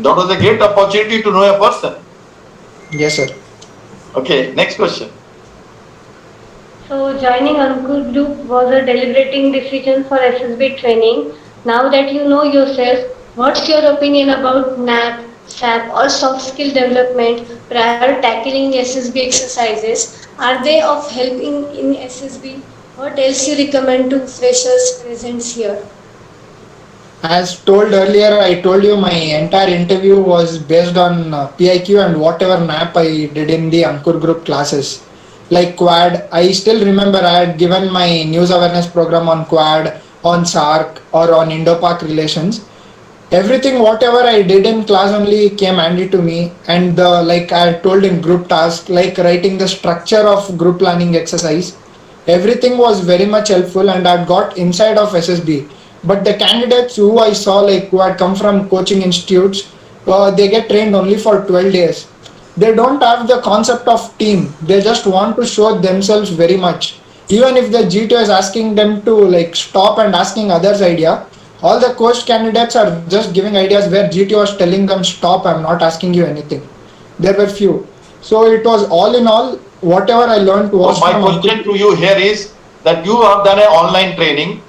Speaker 2: That was a great opportunity to know a person.
Speaker 4: Yes, sir.
Speaker 2: Okay, next question.
Speaker 3: So joining Ankur group was a deliberating decision for SSB training. Now that you know yourself, what's your opinion about NAP, SAP or soft skill development prior tackling SSB exercises? Are they of helping in SSB? What else you recommend to freshers present here?
Speaker 4: As told earlier, I told you my entire interview was based on PIQ and whatever NAP I did in the Ankur group classes. Like Quad, I still remember I had given my news awareness program on Quad, on SARC, or on Indo-Pak Relations. Everything whatever I did in class only came handy to me, and the, like I told in group task, like writing the structure of group planning exercise, everything was very much helpful, and I got inside of SSB. But the candidates who I saw, like who had come from coaching institutes, they get trained only for 12 days. They don't have the concept of team. They just want to show themselves very much. Even if the GTO is asking them to like stop and asking others idea, all the coach candidates are just giving ideas where GTO was telling them stop, I'm not asking you anything. There were few. So it was all in all, whatever I learned
Speaker 2: So
Speaker 4: was
Speaker 2: my
Speaker 4: from
Speaker 2: question
Speaker 4: Ankur.
Speaker 2: to you here is that you have done an online training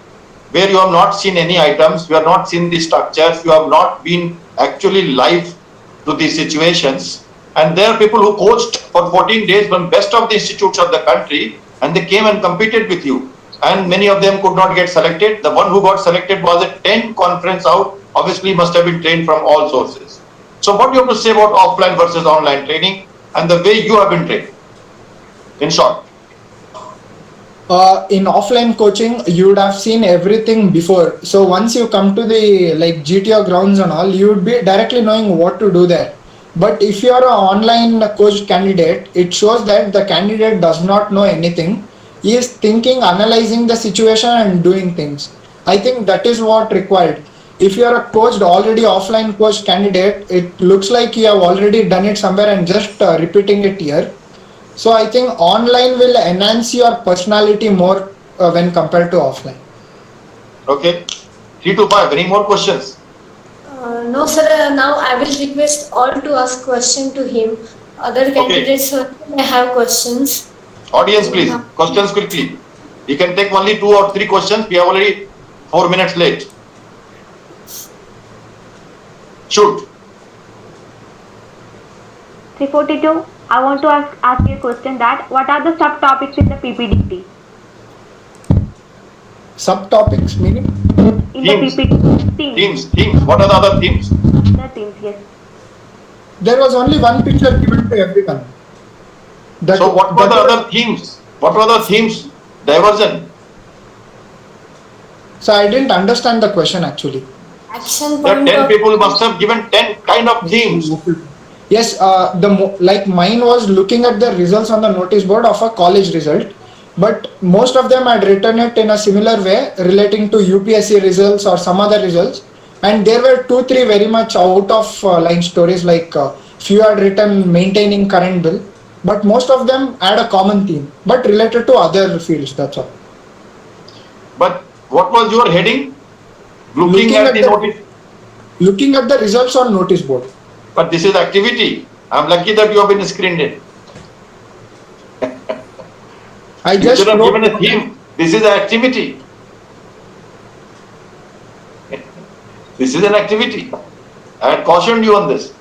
Speaker 2: where you have not seen any items, you have not seen the structures, you have not been actually live to the situations. And there are people who coached for 14 days from best of the institutes of the country, and they came and competed with you. And many of them could not get selected. The one who got selected was a 10 conference out, obviously must have been trained from all sources. So what do you have to say about offline versus online training and the way you have been trained? In short.
Speaker 4: In offline coaching, you would have seen everything before. So once you come to the like GTO grounds and all, you would be directly knowing what to do there. But if you are an online coach candidate, it shows that the candidate does not know anything. He is thinking, analyzing the situation and doing things. I think that is what required. If you are a coached, already offline coach candidate, it looks like you have already done it somewhere and just repeating it here. So I think online will enhance your personality more when compared to offline.
Speaker 2: Okay. 3 to 5. Any more questions?
Speaker 3: No, sir. Now I will request all to ask question to him. Other candidates may have questions.
Speaker 2: Audience, please. Questions quickly. You can take only 2 or 3 questions. We are already 4 minutes late. Shoot.
Speaker 5: 342, I want to ask you a question that what are the subtopics in the PPDT?
Speaker 4: Subtopics meaning?
Speaker 5: In
Speaker 2: Themes.
Speaker 5: the PPT.
Speaker 2: Themes. What are the other themes?
Speaker 5: The themes, yes.
Speaker 4: There was only one picture given to everyone.
Speaker 2: So what were the other themes? What were the themes? Diversion.
Speaker 4: So I didn't understand the question actually.
Speaker 3: Action
Speaker 2: The
Speaker 3: point
Speaker 2: 10
Speaker 3: of
Speaker 2: people must have given 10 kind of themes.
Speaker 4: Yes, like mine was looking at the results on the notice board of a college result, but most of them had written it in a similar way relating to UPSC results or some other results, and there were 2 3 very much out of line stories, like few had written maintaining current bill, but most of them had a common theme but related to other fields. That's all.
Speaker 2: But what was your heading? Looking at the notice.
Speaker 4: Looking at the results on notice board.
Speaker 2: But this is activity. I'm lucky that you have been screened in.
Speaker 4: I
Speaker 2: You
Speaker 4: just
Speaker 2: should have
Speaker 4: wrote
Speaker 2: given a theme. This is an activity. This is an activity. I had cautioned you on this.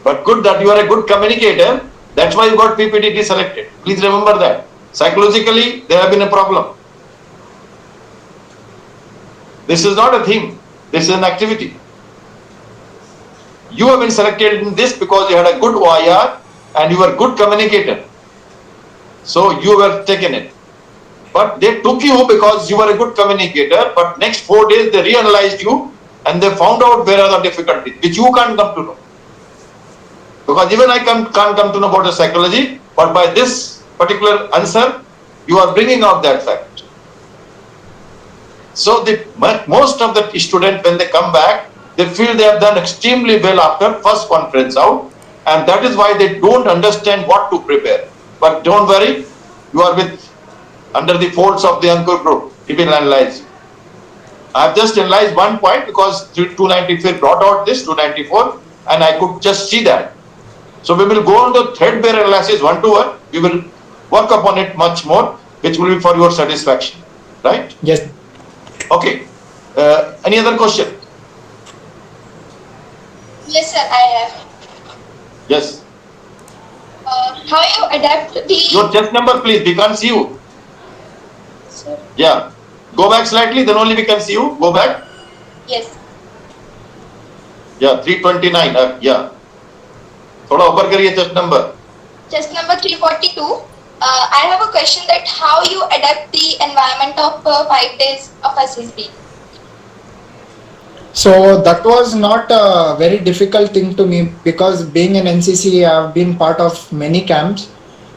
Speaker 2: But good that you are a good communicator. That's why you got PPDT selected. Please remember that. Psychologically, there have been a problem. This is not a theme. This is an activity. You have been selected in this because you had a good OIR and you were a good communicator. So you were taken in. But they took you because you were a good communicator, but next 4 days they reanalyzed you and they found out where are the difficulties, which you can't come to know. Because even I can't come to know about the psychology, but by this particular answer, you are bringing out that fact. So most of the students, when they come back, they feel they have done extremely well after first conference out, and that is why they don't understand what to prepare. But don't worry, you are under the folds of the Ankur group. He will analyze you. I have just analyzed one point because 294 brought out this 294, and I could just see that. So we will go on the threadbare analysis 1 to 1. We will work upon it much more, which will be for your satisfaction. Right?
Speaker 4: Yes.
Speaker 2: Okay. Any other question?
Speaker 6: Yes, sir, I have.
Speaker 2: Yes.
Speaker 6: How you adapt the...
Speaker 2: Your chest number, please. We can't see you.
Speaker 6: Sir.
Speaker 2: Yeah. Go back slightly, then only we can see you. Go back.
Speaker 6: Yes.
Speaker 2: Yeah, 329. Yeah. थोड़ा ऊपर करिए chest number.
Speaker 6: Chest number 342. I have a question that how you adapt the environment of 5 days of SSB.
Speaker 4: So that was not a very difficult thing to me because being in NCC, I've been part of many camps.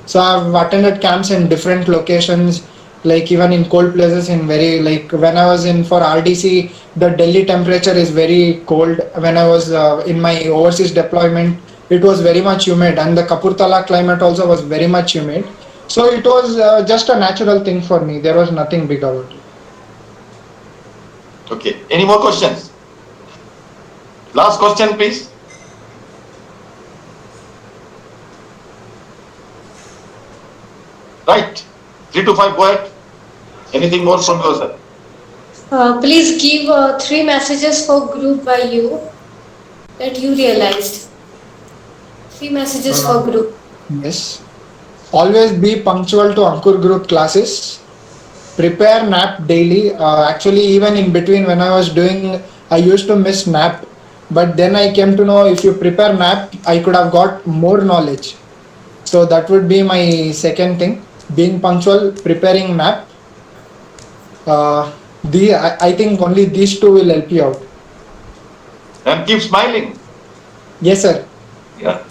Speaker 4: So I've attended camps in different locations, like even in cold places. In very, like when I was in for RDC, the Delhi temperature is very cold. When I was in my overseas deployment, it was very much humid, and the Kapurthala climate also was very much humid. So it was just a natural thing for me. There was nothing big about it.
Speaker 2: Okay. Any more questions? Last question, please. Right. 3 to 5, go ahead. Anything more from your side?
Speaker 3: Please give 3 messages for group by you that you realized. 3 messages for group.
Speaker 4: Yes. Always be punctual to Ankur group classes. Prepare nap daily. Actually, even in between when I was doing, I used to miss nap. But then I came to know if you prepare nap, I could have got more knowledge. So that would be my second thing. Being punctual, preparing nap. I think only these 2 will help you out.
Speaker 2: And keep smiling.
Speaker 4: Yes, sir.
Speaker 2: Yeah.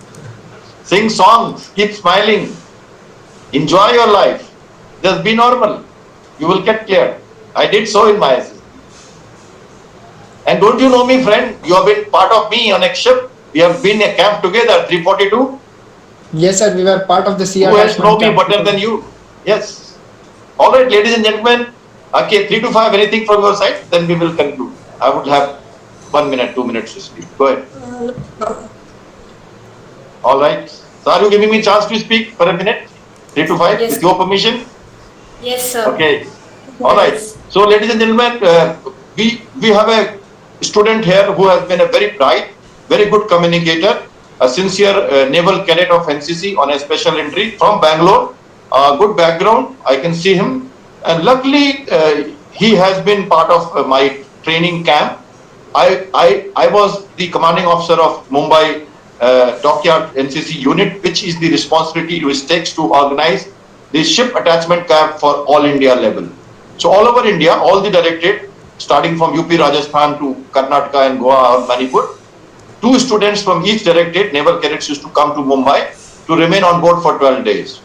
Speaker 2: Sing songs, keep smiling. Enjoy your life. Just be normal. You will get cleared. I did so in my SSB. And don't you know me, friend? You have been part of me on a ship. We have been a camp together, 342.
Speaker 4: Yes, sir. We were part of the sea
Speaker 2: Who else know
Speaker 4: attachment
Speaker 2: me
Speaker 4: camp.
Speaker 2: better than you? Yes. All right, ladies and gentlemen. Okay, 3 to 5, anything from your side? Then we will conclude. I would have 1 minute, 2 minutes to speak. Go ahead. All right. So are you giving me a chance to speak for a minute? 3 to 5,
Speaker 3: Yes.
Speaker 2: with your permission?
Speaker 3: Yes, sir.
Speaker 2: Okay. All right. So, ladies and gentlemen, we have a student here who has been a very bright, very good communicator, a sincere naval cadet of NCC on a special entry from Bangalore. Good background. I can see him, and luckily he has been part of my training camp. I was the commanding officer of Mumbai Dockyard NCC unit, which is the responsibility which takes to organize the ship attachment camp for all India level. So all over India, all the directorate, starting from UP, Rajasthan to Karnataka and Goa or Manipur, 2 students from each directorate, naval cadets, used to come to Mumbai to remain on board for 12 days.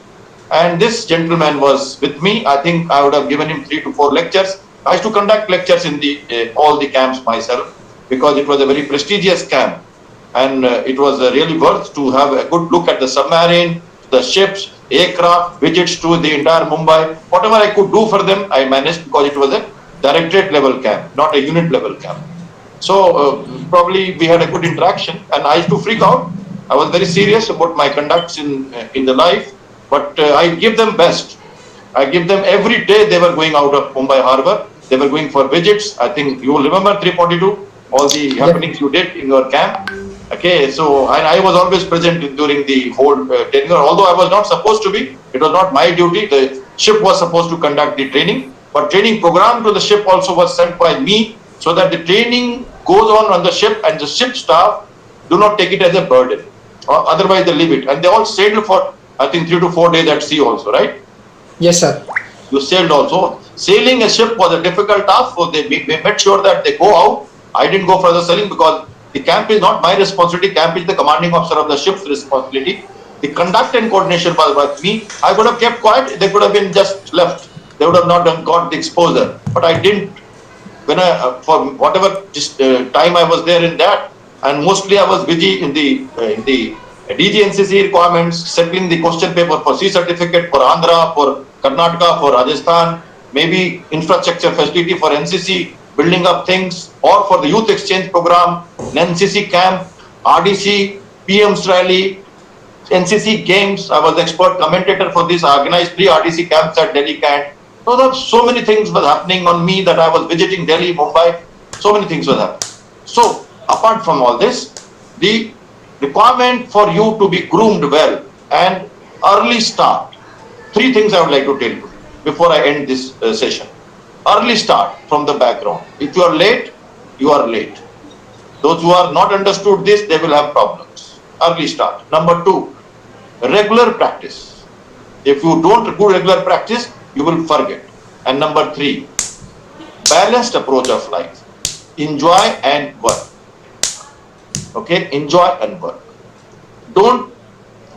Speaker 2: And this gentleman was with me. I think I would have given him 3 to 4 lectures. I used to conduct lectures in the all the camps myself because it was a very prestigious camp, and it was really worth to have a good look at the submarine, the ships, aircraft, visits to the entire Mumbai. Whatever I could do for them, I managed because it was a directorate level camp, not a unit level camp. So probably we had a good interaction, and I used to freak out. I was very serious about my conducts in the life, but I give them best. I give them every day. They were going out of Mumbai Harbour. They were going for visits. I think you will remember 342, all the happenings you did in your camp. Okay, so I was always present during the whole tenure. Although I was not supposed to be, it was not my duty. The ship was supposed to conduct the training, but training program to the ship also was sent by me, so that the training goes on the ship, and the ship staff do not take it as a burden, or otherwise they leave it. And they all sailed for, I think, 3 to 4 days at sea also, right?
Speaker 4: Yes, sir.
Speaker 2: You sailed also. Sailing a ship was a difficult task, so they made sure that they go out. I didn't go for the sailing because the camp is not my responsibility. Camp is the commanding officer of the ship's responsibility. The conduct and coordination was with me. I could have kept quiet. They could have been just left. They would have not got the exposure. But I didn't. When I, for whatever time I was there in that, and mostly I was busy in the DGNCC requirements, settling the question paper for C certificate for Andhra, for Karnataka, for Rajasthan, maybe infrastructure facility for NCC, building up things, or for the youth exchange program, NCC camp, RDC, PM's rally, NCC games. I was expert commentator for this. I organized 3 RDC camps at Delhi camp. So there so many things were happening on me that I was visiting Delhi, Mumbai. So many things were happening. So apart from all this, the requirement for you to be groomed well and early start. 3 things I would like to tell you before I end this session. Early start from the background. If you are late, you are late. Those who are not understood this, they will have problems. Early start. Number 2, regular practice. If you don't do regular practice, you will forget. And number 3, balanced approach of life. Enjoy and work. Okay, enjoy and work. Don't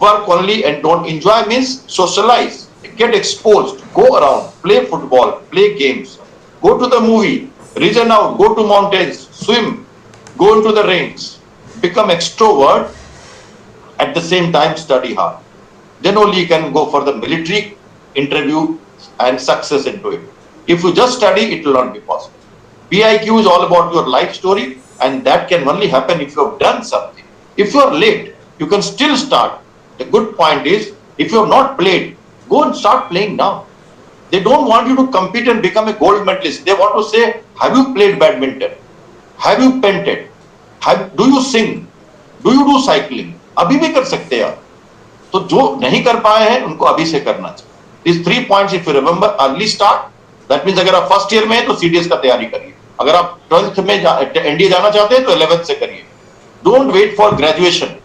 Speaker 2: work only and don't enjoy means socialize, get exposed, go around, play football, play games, go to the movie, reason out, go to mountains, swim, go into the rains, become extrovert, at the same time study hard. Then only you can go for the military interview and success into it. If you just study, it will not be possible. BIQ is all about your life story, and that can only happen if you have done something. If you are late, you can still start. The good point is, if you have not played, go and start playing now. They don't want you to compete and become a gold medalist. They want to say, have you played badminton? Have you painted? Do you sing? Do you do cycling? अभी भी कर सकते हैं आप. तो जो नहीं कर पाए हैं उनको अभी से करना चाहिए. These 3 points, if you remember, early start. That means अगर आप फर्स्ट ईयर में हैं तो CDS का तैयारी करिए. अगर आप 12th में NDA जाना चाहते हैं तो 11th से करिए. Don't wait for graduation,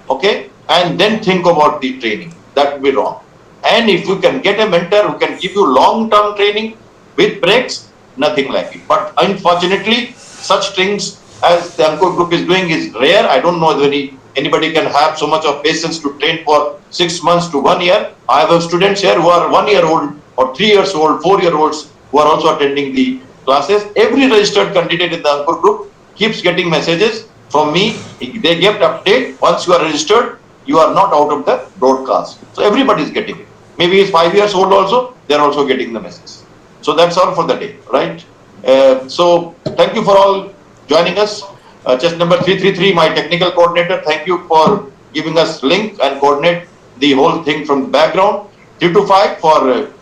Speaker 2: okay, and then think about the training. That would be wrong. And if you can get a mentor who can give you long-term training with breaks, nothing like it. But unfortunately, such things as the Ankur group is doing is rare. I don't know whether anybody can have so much of patience to train for 6 months to 1 year. I have students here who are 1 year old or 3 years old, 4-year-olds who are also attending the classes. Every registered candidate in the Ankur group keeps getting messages from me. They get update. Once you are registered, you are not out of the broadcast. So everybody is getting it. Maybe he's 5 years old also, they are also getting the message. So that's all for the day, right? So thank you for all joining us. Chess number 333, my technical coordinator, thank you for giving us link and coordinate the whole thing from the background. 325 for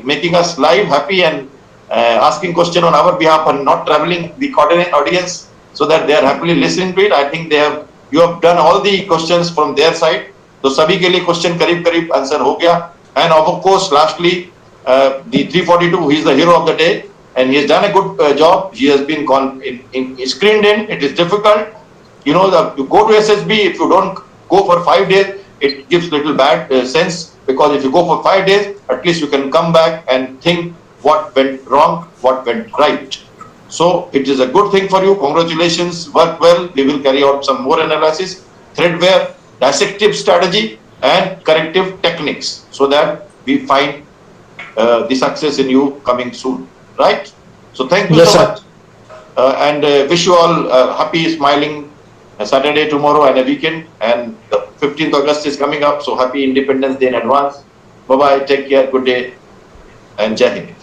Speaker 2: making us live, happy, and asking question on our behalf and not traveling the coordinate audience so that they are happily listening to it. I think you have done all the questions from their side. So सभी के लिए question करीब answer हो गया. And of course, lastly, the 342, he is the hero of the day, and he has done a good job. He has been screened in. It is difficult. You know, you go to SSB, if you don't go for 5 days, it gives little bad sense, because if you go for 5 days, at least you can come back and think what went wrong, what went right. So it is a good thing for you. Congratulations, work well. We will carry out some more analysis, threadware, dissective strategy, and corrective techniques, so that we find the success in you coming soon, right? So thank you
Speaker 4: Yes,
Speaker 2: so
Speaker 4: sir.
Speaker 2: much, and wish you all a happy, smiling Saturday tomorrow and a weekend. And the 15th August is coming up, so happy Independence Day in advance. Bye bye, take care, good day, and Jai Hind.